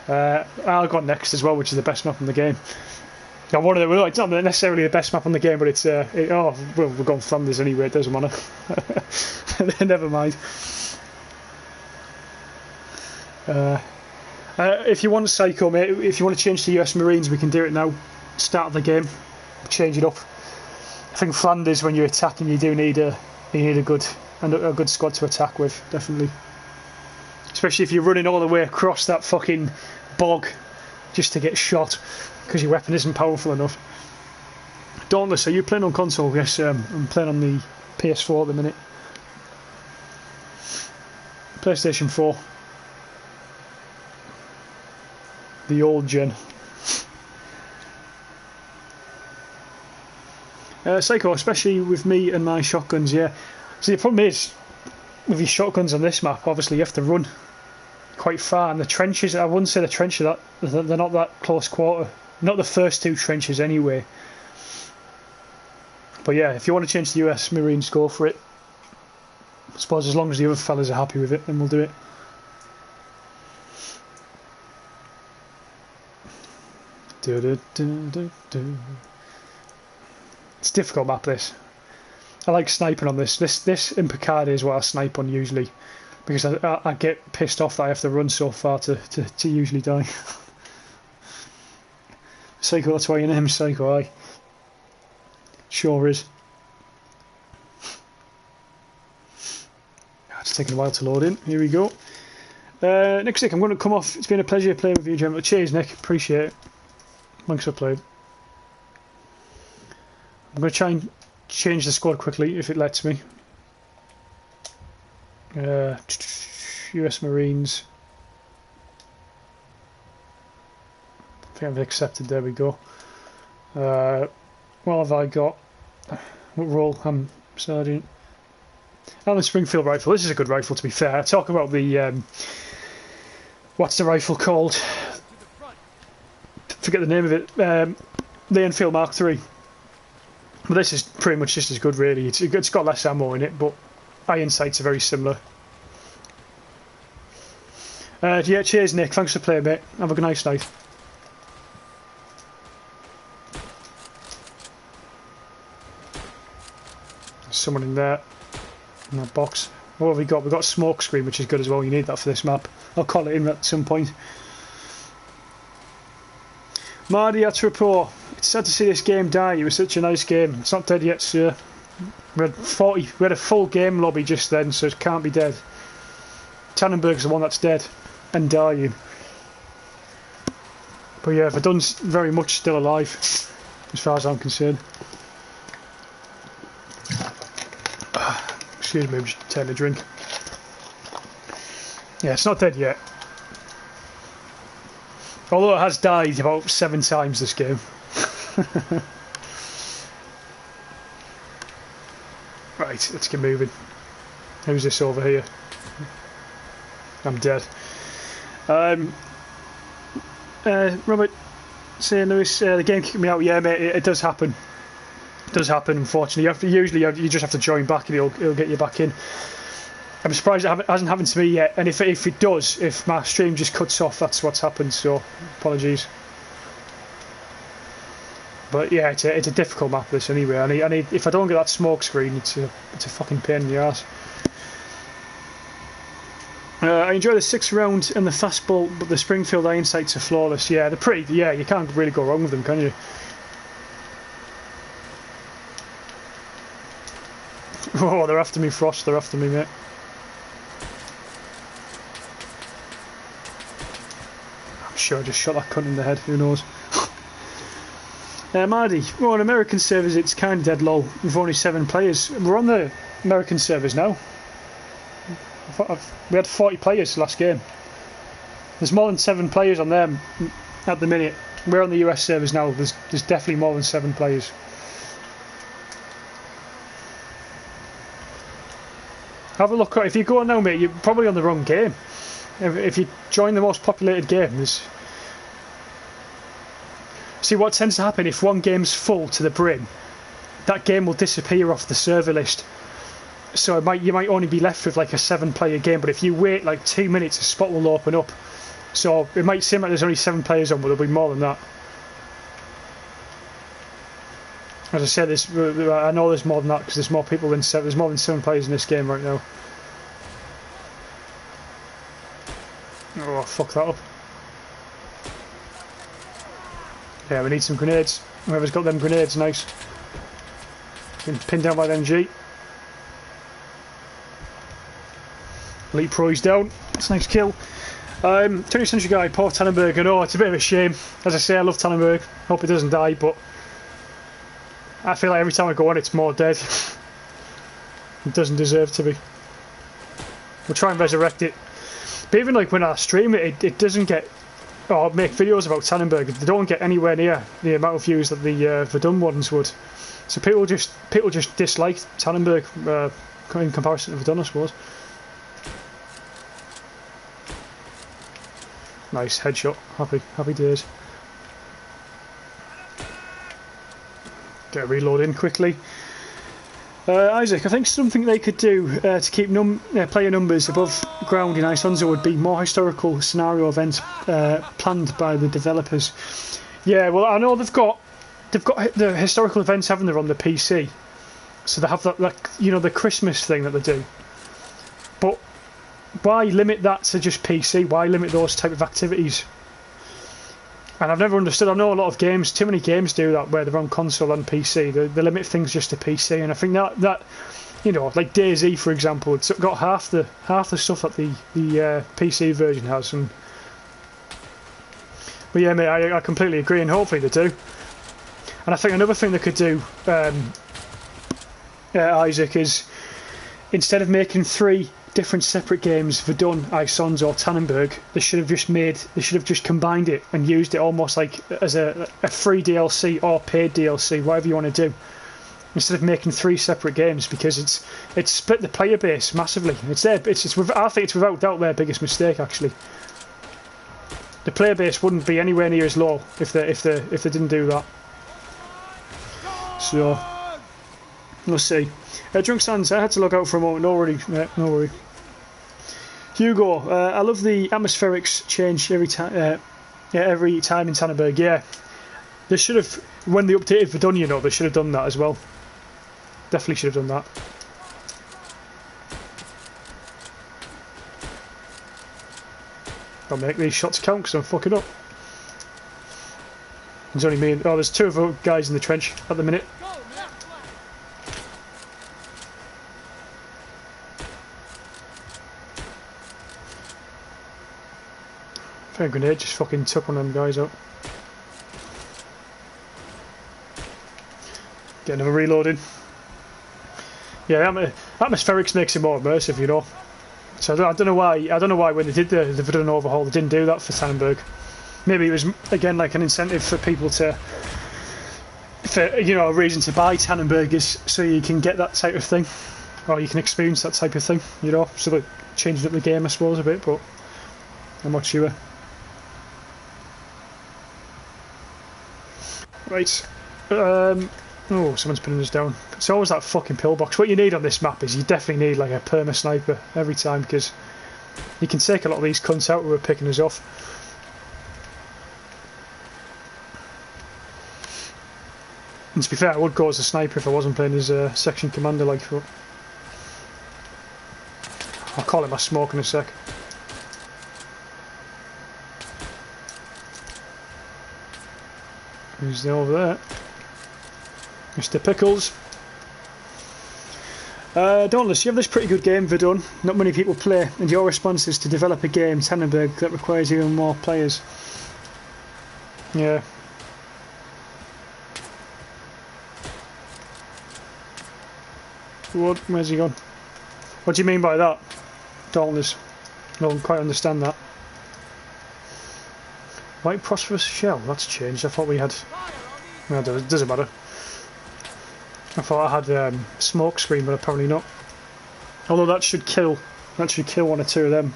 I got next as well, which is the best map in the game. Now, one of them, well, it's not necessarily the best map in the game, but it's well, we're going Flanders anyway. It doesn't matter. Never mind. If you want Psycho, mate, if you want to change to US Marines, we can do it now. Start of the game, change it up. I think Flanders, when you're attacking, you do need a good squad to attack with, definitely. Especially if you're running all the way across that fucking bog just to get shot because your weapon isn't powerful enough. Dauntless, are you playing on console? Yes, I'm playing on the PS4 at the minute. PlayStation 4. The old gen. Psycho, especially with me and my shotguns, yeah. See, the problem is, with your shotguns on this map, obviously you have to run quite far, and the trenches, I wouldn't say the trenches, they're not that close quarter. Not the first two trenches anyway. But yeah, if you want to change to US Marines, go for it. I suppose as long as the other fellas are happy with it, then we'll do it. It's a difficult map, this. I like sniping on this. This in Picardy is what I snipe on usually, because I get pissed off that I have to run so far to usually die. Psycho, that's why your name's Psycho, aye. Sure is. It's taking a while to load in. Here we go. Next Nick, I'm going to come off. It's been a pleasure playing with you, gentlemen. Cheers, Nick. Appreciate it. Thanks for playing. I'm going to try and change the squad quickly if it lets me. US Marines. I think I've accepted. There we go. What have I got? What role? I'm Sergeant. And the Springfield rifle. This is a good rifle, to be fair. I talk about the what's the rifle called? Forget the name of it. The Enfield Mark III. But this is pretty much just as good, really. It's got less ammo in it, but iron sights are very similar. Yeah, cheers, Nick. Thanks for playing, mate. Have a nice night. There's someone in there. In that box. What have we got? We've got a smoke screen, which is good as well. You need that for this map. I'll call it in at some point. Marty Atrapo, it's sad to see this game die. It was such a nice game. It's not dead yet, sir. We had a full game lobby just then, so it can't be dead. Tannenberg's the one that's dead and dying. But yeah, Verdun's very much still alive, as far as I'm concerned. Excuse me, I'm just taking a drink. Yeah, it's not dead yet. Although it has died about 7 times this game. Right, let's get moving. Who's this over here? I'm dead. Robert saying Lewis, the game kicked me out. Yeah, mate, it does happen. It does happen, unfortunately. You just have to join back and it'll get you back in. I'm surprised it hasn't happened to me yet, and if it does, if my stream just cuts off, that's what's happened, so apologies. But yeah, it's a difficult map, this, anyway. I need if I don't get that smoke screen, it's a fucking pain in the arse. I enjoy the 6th round and the fastball, but the Springfield iron sights are flawless. Yeah, they're pretty. Yeah, you can't really go wrong with them, can you? Oh, they're after me, Frost. They're after me, mate. I'm sure I just shot that cunt in the head. Who knows? Mardy, well, on American servers it's kind of dead low. We've only 7 players. We're on the American servers now. We had 40 players last game. There's more than 7 players on them at the minute. We're on the US servers now. There's definitely more than 7 players. Have a look. If you go on now, mate, you're probably on the wrong game. If you join the most populated game, there's... See, what tends to happen if one game's full to the brim, that game will disappear off the server list. So you might only be left with like a 7-player game, but if you wait like 2 minutes, a spot will open up. So it might seem like there's only 7 players on, but there'll be more than that. As I said, I know there's more than that because there's more people than 7. There's more than 7 players in this game right now. Oh, fuck that up. Yeah, we need some grenades. Whoever's got them grenades, nice. Been pinned down by the MG. Elite Pro's down. That's a nice kill. 20th century guy, poor Tannenberg. I know it's a bit of a shame. As I say, I love Tannenberg. Hope he doesn't die, but I feel like every time I go on, it's more dead. It doesn't deserve to be. We'll try and resurrect it. But even like when I stream it, it doesn't get, or make videos about Tannenberg, they don't get anywhere near the amount of views that the Verdun ones would. So people just dislike Tannenberg in comparison to Verdun, I suppose. Nice headshot. Happy days. Get a reload in quickly. Isaac, I think something they could do to keep player numbers above ground in Isonzo would be more historical scenario events planned by the developers. Yeah, well, I know they've got the historical events, haven't they, on the PC? So they have that the Christmas thing that they do. But why limit that to just PC? Why limit those type of activities? And I've never understood. I know a lot of games, too many games do that where they're on console and PC. They limit things just to PC, and I think that like DayZ, for example, it's got half the stuff that the PC version has. But yeah, mate, I completely agree, and hopefully they do. And I think another thing they could do, Isaac, is instead of making 3 different separate games, Verdun, Isons or Tannenberg, they should have just combined it and used it almost like as a free DLC or paid DLC, whatever you want to do, instead of making 3 separate games, because it's split the player base massively. I think it's without doubt their biggest mistake, actually. The player base wouldn't be anywhere near as low if they didn't do that. So we'll see. Drunk Sands, I had to log out for a moment. No worry. Hugo, I love the atmospherics change every time in Tannenberg. Yeah, they should have, when they updated Verdun, they should have done that as well. Definitely should have done that. I'll make these shots count because I'm fucking up. There's only me and... Oh, there's 2 other guys in the trench at the minute. A grenade just fucking took one of them guys out. Get another reloading. Yeah, atmospherics makes it more immersive, So I don't know why when they did the Verdun overhaul they didn't do that for Tannenberg. Maybe it was again like an incentive for people a reason to buy Tannenberg is so you can get that type of thing, or you can experience that type of thing, So they changed up the game, I suppose, a bit, but I'm not sure. Right. Oh, someone's pinning us down. It's always that fucking pillbox. What you need on this map is you definitely need like a perma sniper every time, because you can take a lot of these cunts out who are picking us off. And to be fair, I would go as a sniper if I wasn't playing as a section commander like that. I'll call it my smoke in a sec. Who's over there? Mr. Pickles. Dauntless, you have this pretty good game, Verdun. Not many people play, and your response is to develop a game, Tannenberg, that requires even more players. Yeah. What? Where's he gone? What do you mean by that? Darkness. I don't quite understand that. White prosperous shell, that's changed. I thought we had... Well, it doesn't matter. I thought I had smoke screen, but apparently not. Although that should kill one or two of them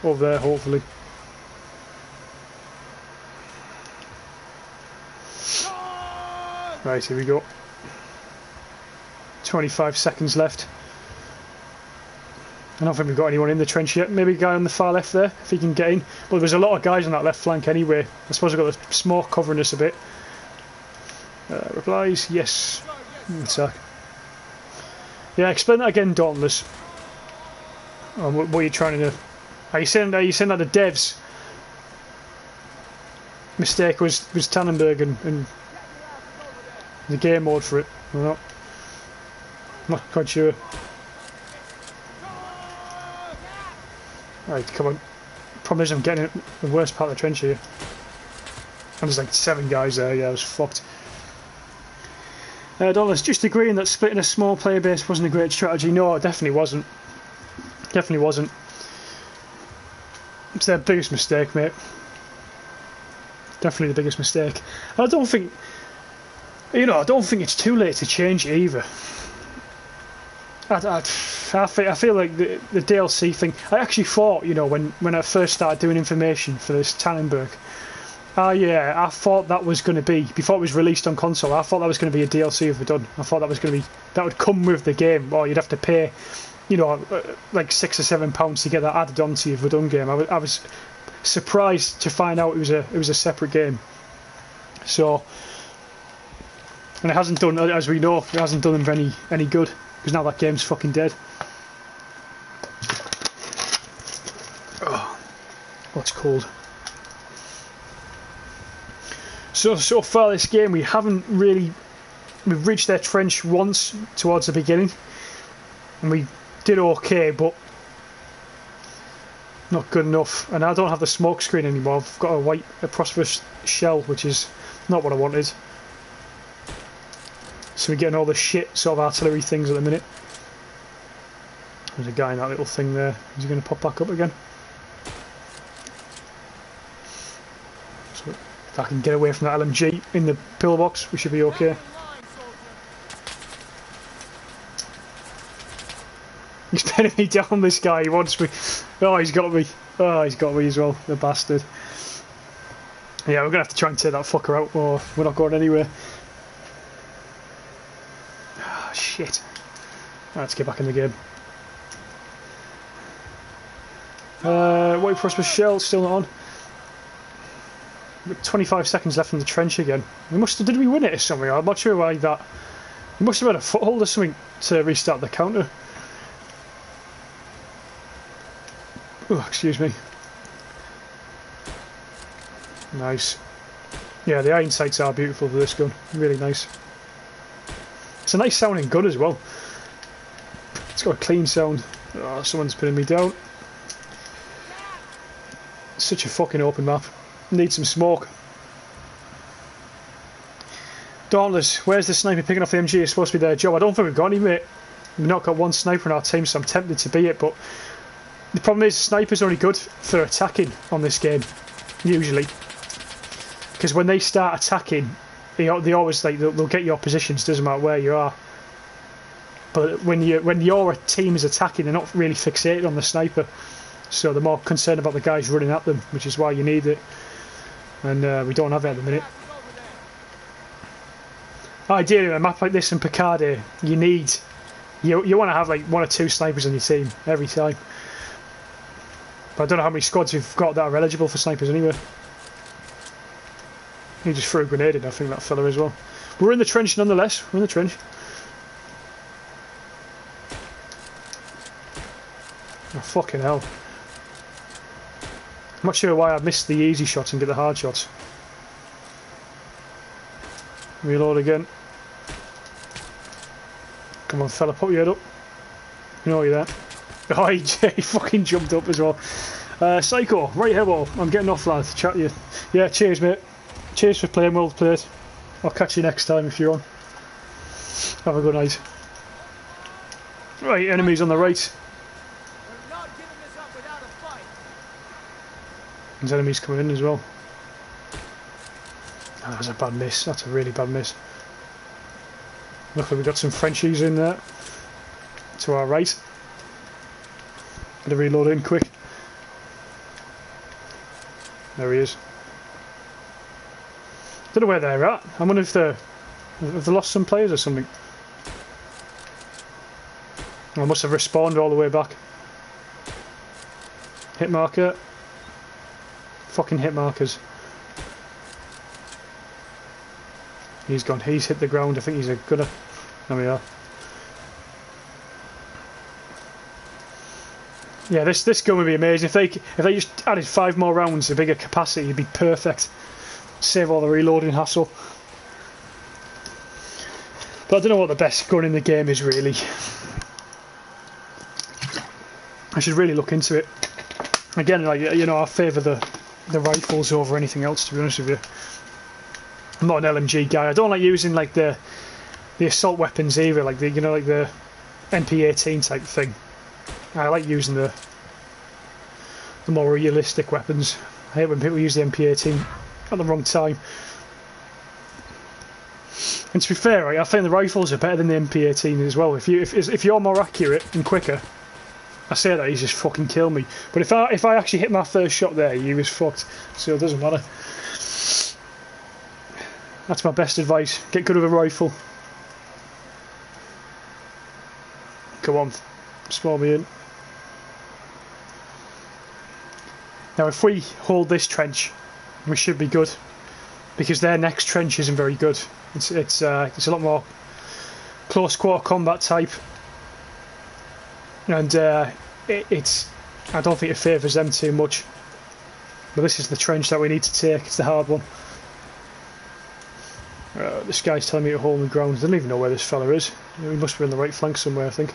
over there, hopefully. Right, here we go. 25 seconds left. I don't think we've got anyone in the trench yet. Maybe a guy on the far left there, if he can get in. But there's a lot of guys on that left flank anyway. I suppose I've got the smoke covering us a bit. Replies, yes. Attack. Yeah, explain that again, Dauntless. What are you trying to do? Are you saying that the devs' mistake was Tannenberg and the game mode for it? Or not? I'm not quite sure. Right, come on. Problem is I'm getting the worst part of the trench here. And there's like 7 guys there, yeah, I was fucked. Dollars, just agreeing that splitting a small player base wasn't a great strategy. No, it definitely wasn't. Definitely wasn't. It's their biggest mistake, mate. Definitely the biggest mistake. And I don't think, I don't think it's too late to change it either. I feel like the DLC thing. I actually thought, when I first started doing information for this Tannenberg, I thought that was going to be, before it was released on console, I thought that was going to be a DLC of Verdun. I thought that was going to be, that would come with the game, or you'd have to pay, like £6 or £7 to get that added onto your Verdun game. I was surprised to find out it was a separate game. So, and it hasn't done, as we know, it hasn't done them any good, because now that game's fucking dead. Oh, what's cold? So far this game we've reached their trench once towards the beginning, and we did okay, but not good enough. And I don't have the smoke screen anymore. I've got a prosperous shell, which is not what I wanted. So we're getting all the shit sort of artillery things at the minute. There's a guy in that little thing there. Is he going to pop back up again? So if I can get away from that LMG in the pillbox, we should be okay. He's pinning me down, this guy. He wants me. Oh, he's got me. Oh, he's got me as well, the bastard. Yeah, we're going to have to try and take that fucker out, or we're not going anywhere. Ah, shit. Right, let's get back in the game. White prosperous shell, still not on. We've got 25 seconds left in the trench again. Did we win it or something? I'm not sure why that. We must have had a foothold or something to restart the counter. Oh, excuse me. Nice. Yeah, the iron sights are beautiful for this gun. Really nice. It's a nice sounding gun as well. It's got a clean sound. Oh, someone's pinning me down. Such a fucking open map. Need some smoke. Dauntless, where's the sniper picking off the MG? It's supposed to be their job. I don't think we've got any, mate. We've not got one sniper in our team, so I'm tempted to be it, but the problem is snipers are only good for attacking on this game, usually. Because when they start attacking, they always they'll get your positions, doesn't matter where you are. But when your team is attacking, they're not really fixated on the sniper, so they're more concerned about the guys running at them, which is why you need it. And we don't have it at the minute. Ideally, a map like this in Picardy, you want to have like 1 or 2 snipers on your team every time. But I don't know how many squads we've got that are eligible for snipers anyway. He just threw a grenade in, I think, that fella as well. We're in the trench nonetheless. We're in the trench. Oh, fucking hell. I'm not sure why I missed the easy shots and get the hard shots. Reload again. Come on, fella, put your head up. You know you're there. Oh, he fucking jumped up as well. Psycho, right here, well, I'm getting off, lad. Chat to you. Yeah, cheers, mate. Cheers for playing, well played. I'll catch you next time if you're on. Have a good night. Right, enemies on the right. There's enemies coming in as well. Oh, that's a bad miss. That's a really bad miss. Luckily we've got some Frenchies in there. To our right. Gonna reload in quick. There he is. Don't know where they're at. I wonder if have they lost some players or something. I must have respawned all the way back. Hit marker. Fucking hit markers. He's gone. He's hit the ground. I think he's a gunner. There we are. Yeah, this gun would be amazing. If they just added 5 more rounds, a bigger capacity, it'd be perfect. Save all the reloading hassle. But I don't know what the best gun in the game is really. I should really look into it. Again, like, you know, I favour the rifles over anything else, to be honest with you. I'm not an LMG guy. I don't like using like the assault weapons either, like the, you know, like the MP18 type thing. I like using the more realistic weapons. I hate when people use the MP18 at the wrong time. And to be fair, I think the rifles are better than the MP18 as well. If you're more accurate and quicker, I say that, he's just fucking kill me. But if I actually hit my first shot there, he was fucked. So it doesn't matter. That's my best advice. Get good with a rifle. Come on, spawn me in. Now, if we hold this trench, we should be good, because their next trench isn't very good. It's a lot more close quarter combat type, and it's I don't think it favours them too much. But this is the trench that we need to take. It's the hard one. This guy's telling me to hold the ground. I don't even know where this fella is. He must be on the right flank somewhere, I think.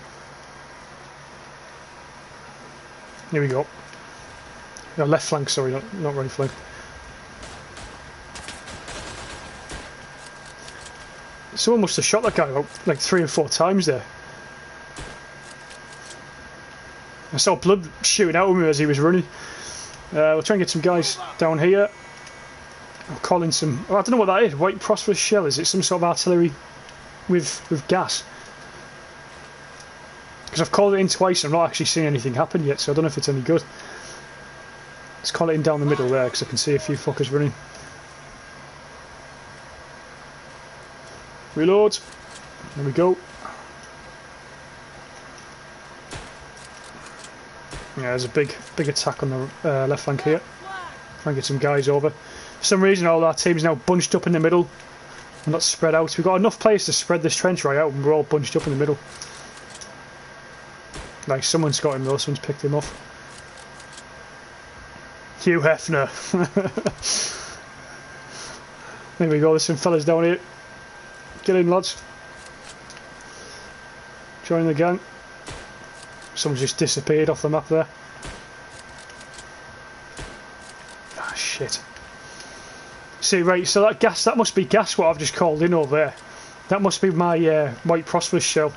Here we go. No, left flank, sorry, not right flank. Someone must have shot that guy about like 3 or 4 times there. I saw blood shooting out of him as he was running. We'll try and get some guys down here. I'm calling some... Oh, I don't know what that is. White phosphorus shell. Is it some sort of artillery with gas? Because I've called it in twice and I'm not actually seeing anything happen yet, so I don't know if it's any good. Let's call it in down the middle there, because I can see a few fuckers running. Reload. There we go. Yeah, there's a big attack on the left flank here. Try and get some guys over. For some reason, all our team's now bunched up in the middle and not spread out. We've got enough place to spread this trench right out, and we're all bunched up in the middle. Like, someone's got him though, someone's picked him off. Hugh Hefner. There we go, there's some fellas down here. Get in, lads. Join the gang. Someone's just disappeared off the map there. Ah, shit. See, right, so that must be gas what I've just called in over there. That must be my white phosphorus shell.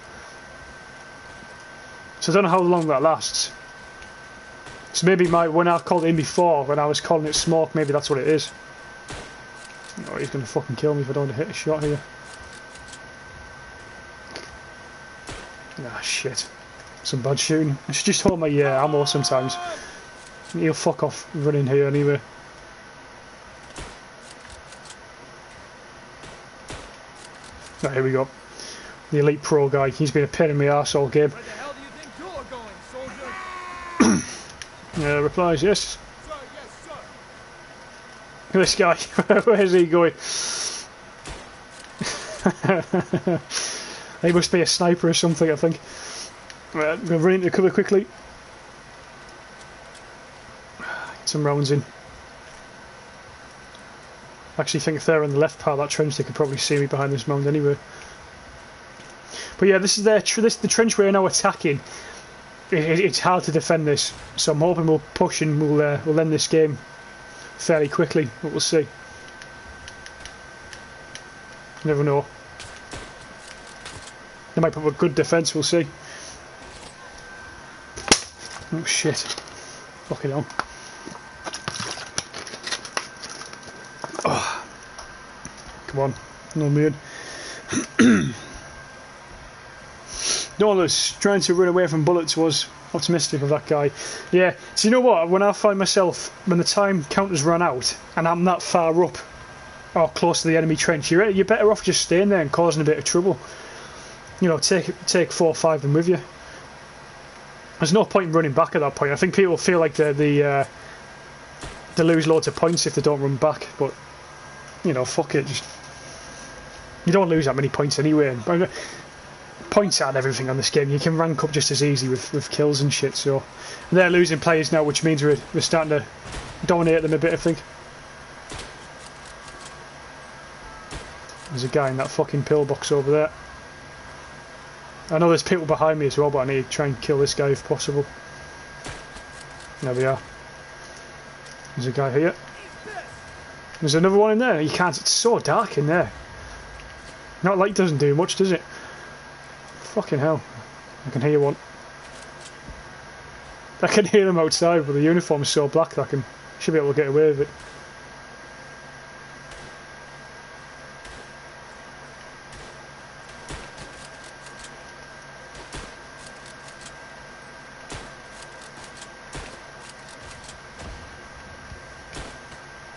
So I don't know how long that lasts. So maybe when I called it in before, when I was calling it smoke, maybe that's what it is. Oh, he's going to fucking kill me if I don't hit a shot here. Ah, shit. Some bad shooting. I should just hold my ammo sometimes. He'll fuck off running here anyway. Right, here we go. The elite pro guy. He's been a pain in my arse all game. Where the hell do you think you are going, soldier? Replies yes. Sir, yes, sir. This guy, where's he going? He must be a sniper or something, I think. Right, I'm going to run into cover quickly. Get some rounds in. I actually think if they're on the left part of that trench, they could probably see me behind this mound anyway. But yeah, this is the trench we're now attacking. It's hard to defend this, so I'm hoping we'll push and we'll end this game fairly quickly, but we'll see. Never know. They might put up a good defence, we'll see. Oh shit. Fucking hell. Oh, come on, no man. No, this trying to run away from bullets was optimistic of that guy. Yeah, so you know what? When I find myself, when the time counters run out and I'm that far up or close to the enemy trench, you're better off just staying there and causing a bit of trouble. You know, take 4 or 5 of them with you. There's no point in running back at that point. I think people feel like they lose loads of points if they don't run back, but you know, fuck it. Just you don't lose that many points anyway. Points aren't everything on this game. You can rank up just as easy with kills and shit. So they're losing players now, which means we're starting to dominate them a bit, I think. There's a guy in that fucking pillbox over there. I know there's people behind me as well, but I need to try and kill this guy if possible. There we are. There's a guy here. There's another one in there. You can't. It's so dark in there. That light doesn't do much, does it? Fucking hell. I can hear one. I can hear them outside, but the uniform is so black that I should be able to get away with it.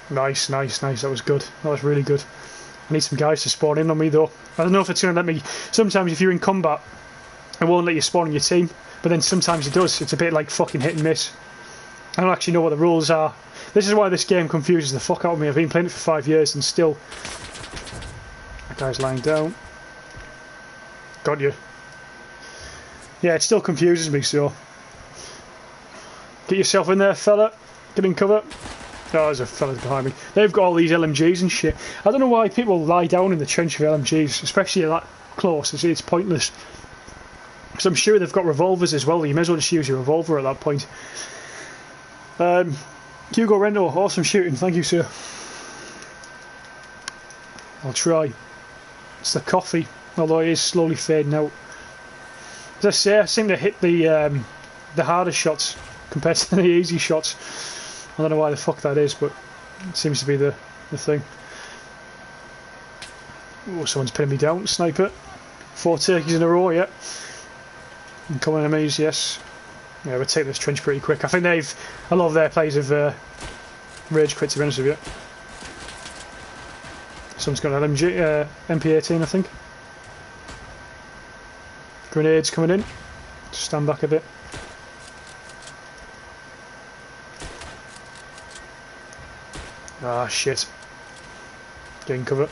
Nice, nice, nice. That was good. That was really good. I need some guys to spawn in on me though. I don't know if it's going to let me. Sometimes if you're in combat, it won't let you spawn in your team, but then sometimes it does. It's a bit like fucking hit and miss. I don't actually know what the rules are. This is why this game confuses the fuck out of me. I've been playing it for 5 years and still. That guy's lying down. Got you. Yeah, it still confuses me, so. Get yourself in there, fella. Get in cover. Oh, there's a fella behind me. They've got all these LMGs and shit. I don't know why people lie down in the trench with LMGs, especially that close. It's pointless. Because I'm sure they've got revolvers as well. You may as well just use your revolver at that point. Hugo Rendo, awesome shooting. Thank you, sir. I'll try. It's the coffee, although it is slowly fading out. As I say, I seem to hit the harder shots compared to the easy shots. I don't know why the fuck that is, but it seems to be the thing. Oh, someone's pinning me down. Sniper. 4 turkeys in a row, yeah. Incoming enemies, yes. Yeah, we'll take this trench pretty quick. I think a lot of their players have rage quit, to be honest with you. Someone's got an LMG, MP18, I think. Grenades coming in. Just stand back a bit. Ah, shit. Getting cover.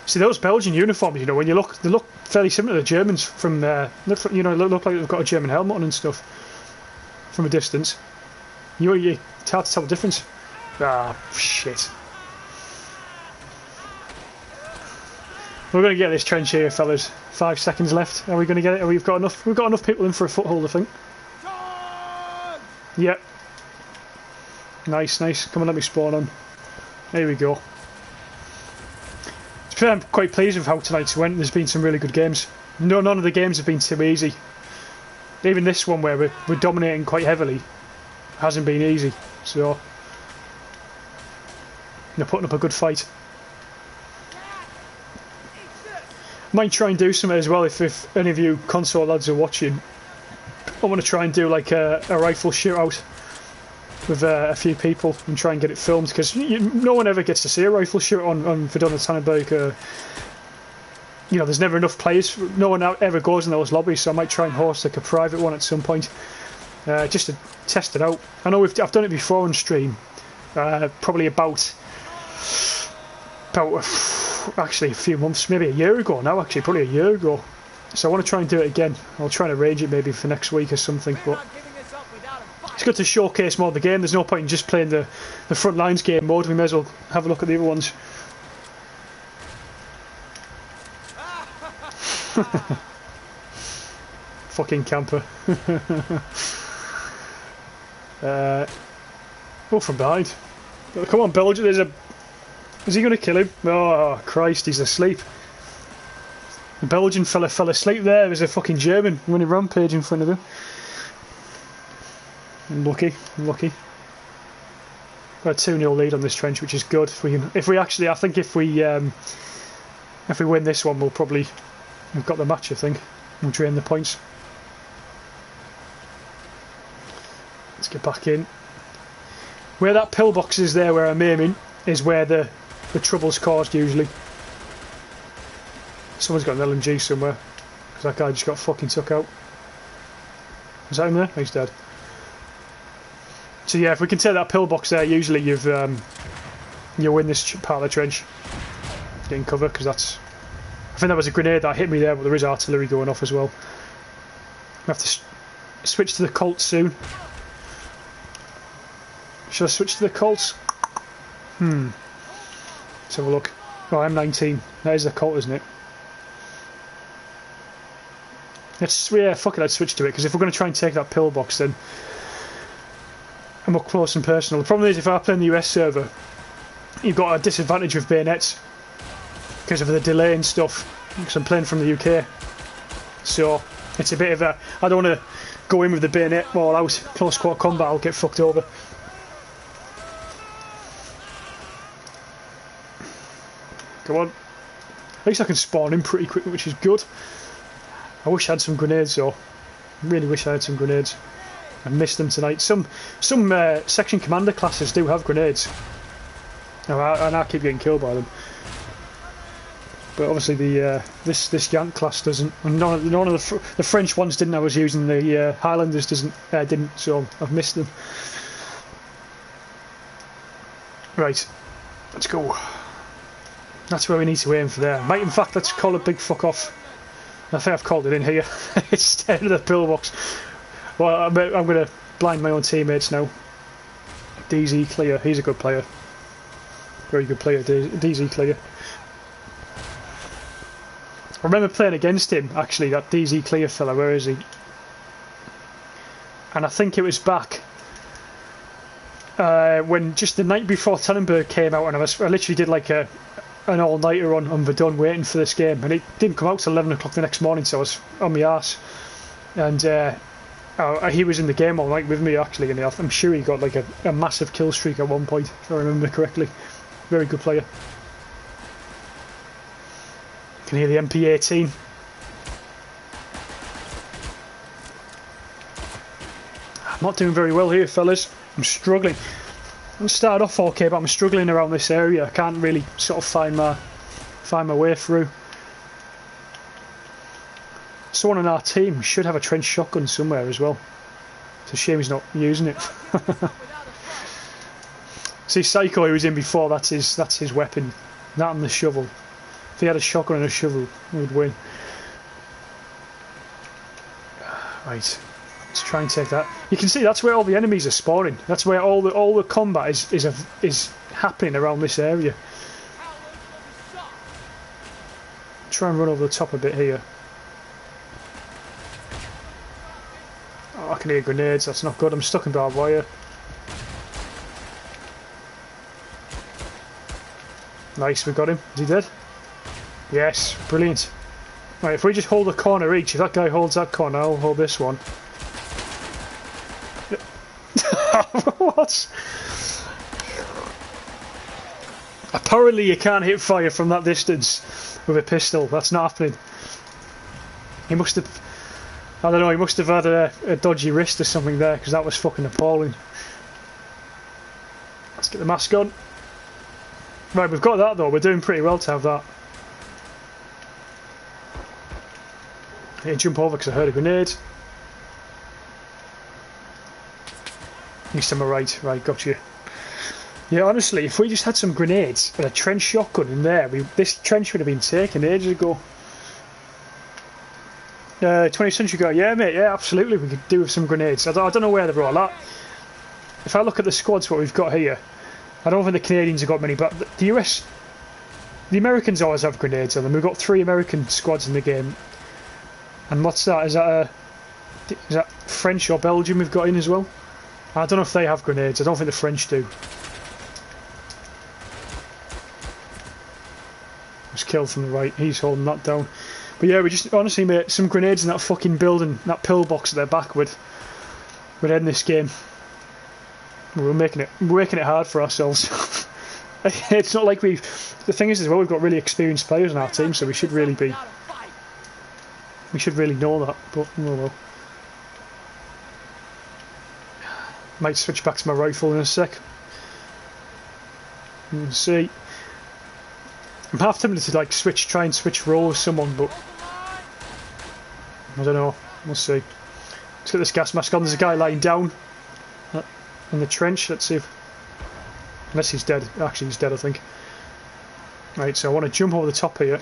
See, those Belgian uniforms, you know, when you look, they look fairly similar to the Germans from you know, look like they've got a German helmet on and stuff from a distance. It's hard to tell the difference. Ah, shit. We're going to get this trench here, fellas. 5 seconds left. Are we going to get it? We've got enough people in for a foothold, I think. Yep. Nice, nice. Come on, let me spawn on. There we go. I'm quite pleased with how tonight's went. There's been some really good games. None of the games have been too easy. Even this one where we're dominating quite heavily hasn't been easy. So, they're putting up a good fight. Might try and do something as well if any of you console lads are watching. I want to try and do like a rifle shootout with a few people and try and get it filmed, because no one ever gets to see a rifle shoot on Verdun or Tannenberg. You know, there's never enough players. No one ever goes in those lobbies, so I might try and host like a private one at some point, just to test it out. I know I've done it before on stream, probably about actually a few months, maybe a year ago now. Actually, probably a year ago. So I want to try and do it again. I'll try and arrange it maybe for next week or something. But it's good to showcase more of the game. There's no point in just playing the front lines game mode. We may as well have a look at the other ones. Fucking camper. Oh, from behind. Come on, Belgium. Is he going to kill him? Oh, Christ, he's asleep. The Belgian fella fell asleep there. There's a fucking German running rampage in front of him. Unlucky, unlucky. a 2-0 lead on this trench, which is good. If we actually, I think if we win this one, we've got the match. I think we'll drain the points. Let's get back in. Where that pillbox is there, where I'm aiming, is where the trouble's caused usually. Someone's got an LMG somewhere, because that guy just got fucking took out. Is that him there? He's dead. So yeah, if we can take that pillbox there, usually you win this part of the trench. Getting cover, because that's... I think that was a grenade that hit me there, but there is artillery going off as well. I have to switch to the Colts soon. Should I switch to the Colts? Let's have a look. Oh, M19. That is the Colt, isn't it? Yeah, fuck it, I'd switch to it, because if we're going to try and take that pillbox, then I'm up close and personal. The problem is, if I play in the US server, you've got a disadvantage with bayonets because of the delay and stuff, because I'm playing from the UK. So it's a bit of a... I don't want to go in with the bayonet all out. Close quarter combat, I'll get fucked over. Come on. At least I can spawn in pretty quickly, which is good. I wish I had some grenades though. I really wish I had some grenades. I missed them tonight. Some section commander classes do have grenades. And I keep getting killed by them. But obviously this Yank class doesn't. And none of the French ones didn't. I was using the Highlanders didn't. So I've missed them. Right, let's go. That's where we need to aim for there. Might in fact let's call a big fuck off. I think I've called it in here. Instead of the pillbox. Well, I'm going to blind my own teammates now. DZ Clear, he's a good player. Very good player, DZ Clear. I remember playing against him, actually, that DZ Clear fella. Where is he? And I think it was back when just the night before Tannenberg came out, and I literally did like an all-nighter on Verdun waiting for this game, and it didn't come out till 11 o'clock the next morning, so I was on my arse. And he was in the game all night with me, actually, and I'm sure he got like a massive kill streak at one point, if I remember correctly. Very good player. You can hear the MP18. I'm not doing very well here, fellas. I'm struggling. I started off okay, but I'm struggling around this area. I can't really sort of find my way through. Someone on our team should have a trench shotgun somewhere as well. It's a shame he's not using it. See, Psycho, who was in before, that's his weapon. That and the shovel. If he had a shotgun and a shovel, he would win. Right. Let's try and take that. You can see that's where all the enemies are spawning. That's where all the combat is happening around this area. Try and run over the top a bit here. Oh, I can hear grenades. That's not good. I'm stuck in barbed wire. Nice, we got him. Is he dead? Yes, brilliant. Right, if we just hold a corner each, if that guy holds that corner, I'll hold this one. What? Apparently you can't hit fire from that distance with a pistol. That's not happening. He must have... I don't know, he must have had a dodgy wrist or something there, because that was fucking appalling. Let's get the mask on. Right, we've got that though. We're doing pretty well to have that. I need to jump over because I heard a grenade. East to my right. Right, got you. Yeah, honestly, if we just had some grenades and a trench shotgun in there, this trench would have been taken ages ago. 20th century guy, yeah mate, yeah, absolutely, we could do with some grenades. I don't know where they're all at. If I look at the squads, what we've got here, I don't think the Canadians have got many, but the US, the Americans always have grenades on them. We've got 3 American squads in the game. And what's that? Is that French or Belgium we've got in as well? I don't know if they have grenades. I don't think the French do. Was killed from the right. He's holding that down. But yeah, we just honestly, mate, some grenades in that fucking building, that pillbox at their back would end this game. We're making it hard for ourselves. It's not like the thing is as well, we've got really experienced players on our team, so we should really know that, but oh well. Might switch back to my rifle in a sec. We'll see. I'm half tempted to like try and switch roles with someone, but I don't know. We'll see. Let's get this gas mask on. There's a guy lying down in the trench. Let's see if, unless he's dead. Actually, he's dead, I think. Right, so I want to jump over the top here.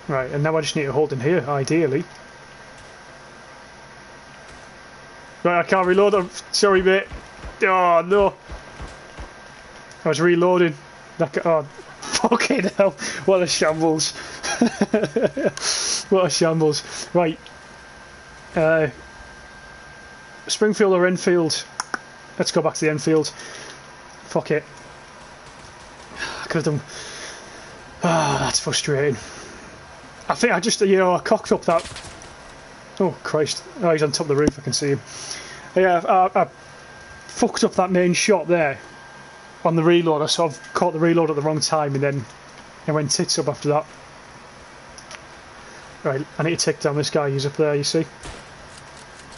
Right, and now I just need to hold him here, ideally. Right, I can't reload. I'm sorry, mate. Oh no! I was reloading. Oh, fucking hell! What a shambles! What a shambles! Right. Springfield or Enfield? Let's go back to the Enfield. Fuck it. I could have done. Ah, that's frustrating. I think I just, I cocked up that. Oh Christ! Oh, he's on top of the roof. I can see him. Yeah, I fucked up that main shot there on the reload. I sort of caught the reload at the wrong time, and then I went tits up after that. Right, I need to take down this guy. He's up there. You see?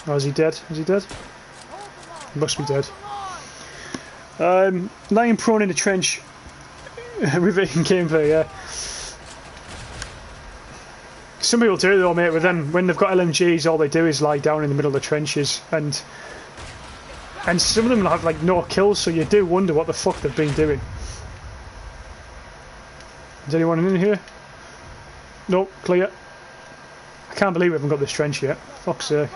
Oh, is he dead? Is he dead? He must be dead. Lying prone in the trench. Reverting gameplay. Yeah. Some people do though, mate, with them, when they've got LMGs, all they do is lie down in the middle of the trenches, and some of them have like no kills, so you do wonder what the fuck they've been doing. Is anyone in here? Nope, clear. I can't believe we haven't got this trench yet. Fuck's sake.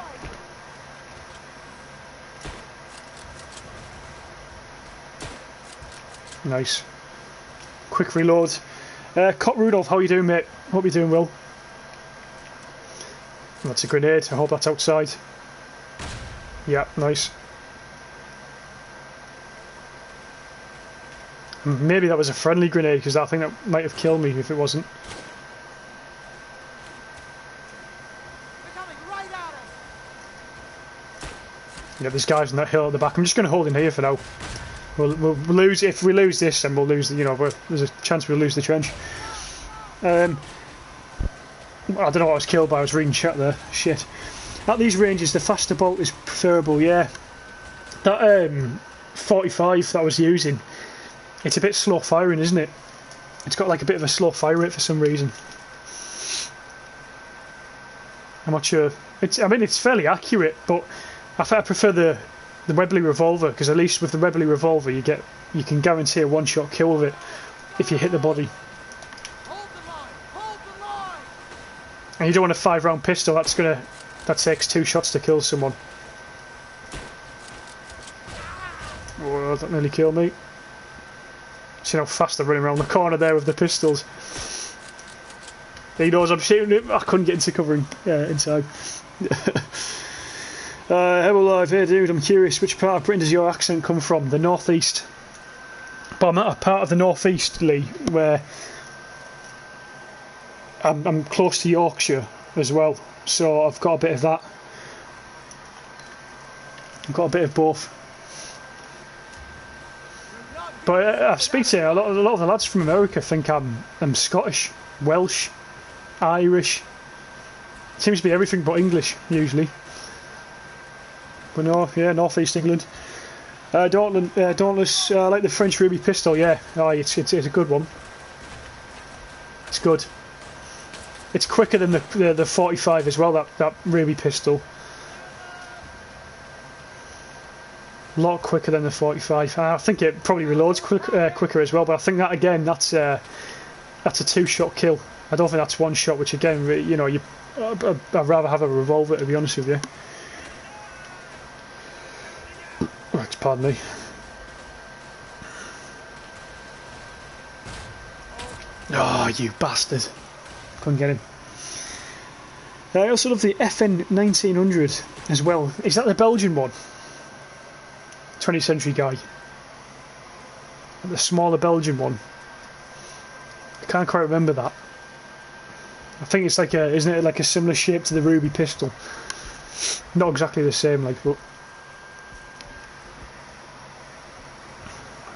Nice. Quick reload. Cot Rudolph, how you doing, mate? Hope you're doing well. That's a grenade. I hope that's outside. Yeah, nice. Maybe that was a friendly grenade, because I think that might have killed me if it wasn't. Yeah, there's guys on that hill at the back. I'm just going to hold him here for now. We'll lose, if we lose this, then we'll lose. There's a chance we'll lose the trench. I don't know what I was killed by. I was reading chat there. Shit. At these ranges, the faster bolt is preferable. Yeah. That 45 that I was using, it's a bit slow firing, isn't it? It's got like a bit of a slow fire rate for some reason. I'm not sure. I mean, it's fairly accurate, but I prefer the Webley revolver, because at least with the Webley revolver you can guarantee a one-shot kill with it if you hit the body. And you don't want a 5-round pistol. That takes 2 shots to kill someone. Oh, that nearly killed me. See how fast they're running around the corner there with the pistols. He knows I'm shooting him. I couldn't get into covering inside. Hello live here, dude. I'm curious, which part of Britain does your accent come from? The northeast. But I'm at a part of the northeast, Lee, where I'm close to Yorkshire as well, so I've got a bit of that. I've got a bit of both. But I speak to a lot of the lads from America think I'm Scottish, Welsh, Irish. Seems to be everything but English usually. But no, yeah, northeast England. Dauntless, I like the French Ruby pistol. Yeah, it's a good one. It's good. It's quicker than the 45 as well. That Ruby pistol. A lot quicker than the 45. I think it probably reloads quicker as well. But I think that again, that's a 2-shot kill. I don't think that's 1 shot. Which again, I'd rather have a revolver, to be honest with you. Right, pardon me. Oh, you bastard! Couldn't get him. I also love the FN 1900 as well. Is that the Belgian one? 20th century guy. The smaller Belgian one. I can't quite remember that. I think it's like isn't it like a similar shape to the Ruby pistol? Not exactly the same, like, but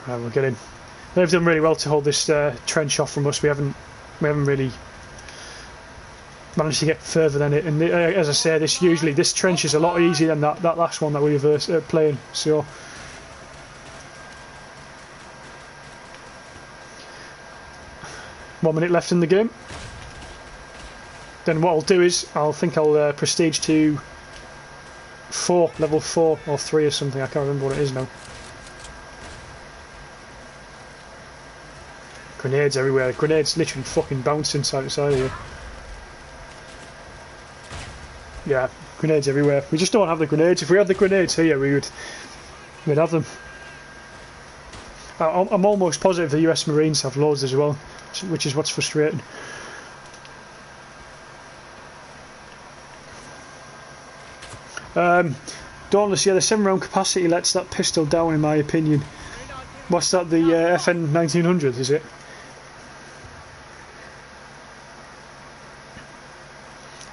right, we'll get in. They've done really well to hold this trench off from us. We haven't really managed to get further than it. And as I say, this trench is a lot easier than that last one that we were playing. So. 1 minute left in the game. Then what I'll do is I'll prestige to 4, level 4 or 3 or something. I can't remember what it is now. Grenades everywhere. Grenades literally fucking bouncing side to side here. Yeah, grenades everywhere. We just don't have the grenades. If we had the grenades here, we'd have them. I'm almost positive the US Marines have loads as well, which is what's frustrating. Dauntless, yeah, the 7-round capacity lets that pistol down, in my opinion. What's that, the FN 1900, is it?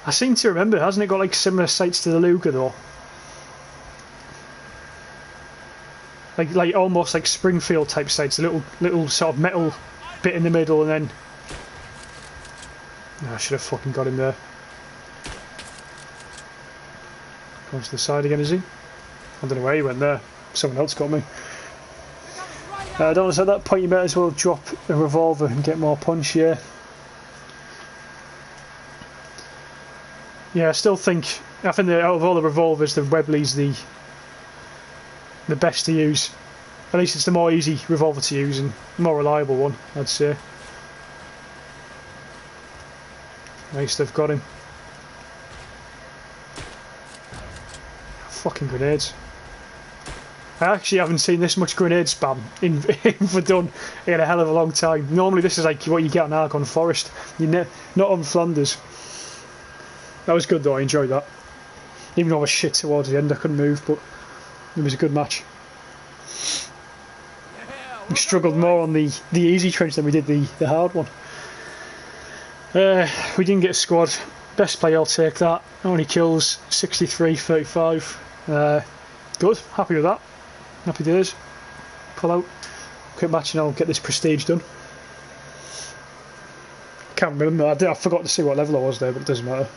I seem to remember, hasn't it got like similar sights to the Luger though? Like almost like Springfield type sights, a little sort of metal bit in the middle, and then I should have fucking got him there. Going to the side again, is he? I don't know where he went there. Someone else got me. I don't know, at that point you might as well drop a revolver and get more punch, yeah. Yeah, I think out of all the revolvers, the Webley's the best to use. At least it's the more easy revolver to use and more reliable one, I'd say. Nice, they've got him. Fucking grenades. I actually haven't seen this much grenade spam in Verdun in a hell of a long time. Normally this is like what you get on Argonne Forest. Not on Flanders. That was good though, I enjoyed that. Even though I was shit towards the end, I couldn't move, but it was a good match. We struggled more on the easy trench than we did the hard one. We didn't get a squad. Best play, I'll take that. Only kills, 63-35. Good, happy with that. Happy days. Pull out. Quick match and I'll get this prestige done. Can't remember, I forgot to see what level I was there, but it doesn't matter.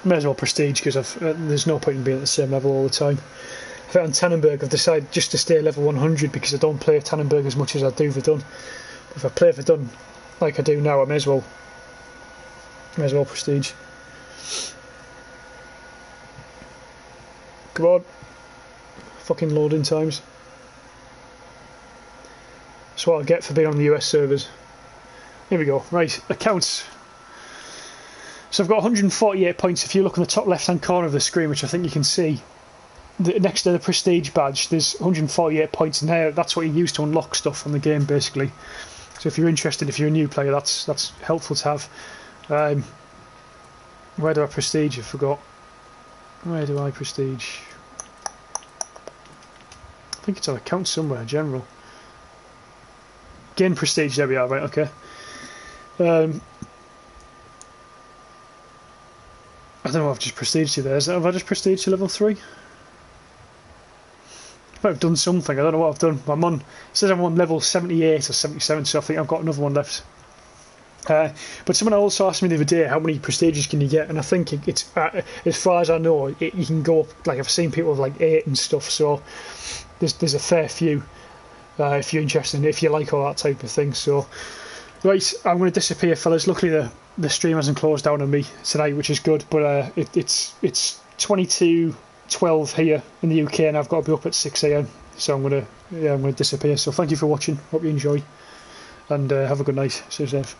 May as well prestige because there's no point in being at the same level all the time. I think on Tannenberg I've decided just to stay level 100 because I don't play Tannenberg as much as I do Verdun. If I play Verdun like I do now, I may as well prestige. Come on. Fucking loading times. That's what I get for being on the US servers. Here we go. Right, accounts. So I've got 148 points. If you look on the top left hand corner of the screen, which I think you can see, next to the prestige badge there's 148 points in there. That's what you use to unlock stuff on the game basically. So if you're interested, if you're a new player, that's helpful to have. Where do I prestige? I forgot. Where do I prestige? I think it's on account somewhere, general. Gain prestige, there we are, right, okay. I don't know what I've just prestiged to there. Have I just prestiged to level 3? I might have done something, I don't know what I've done. It says I'm on level 78 or 77, so I think I've got another one left. But someone also asked me the other day how many prestiges can you get, and I think it's as far as I know you can go up, like I've seen people with like 8 and stuff, so there's a fair few if you're interested in it, if you like all that type of thing. So right, I'm going to disappear, fellas. Luckily the stream hasn't closed down on me tonight, which is good, but it's 22:12 here in the UK and I've got to be up at 6 AM, so I'm going to disappear. So thank you for watching, hope you enjoy, and have a good night. Stay safe.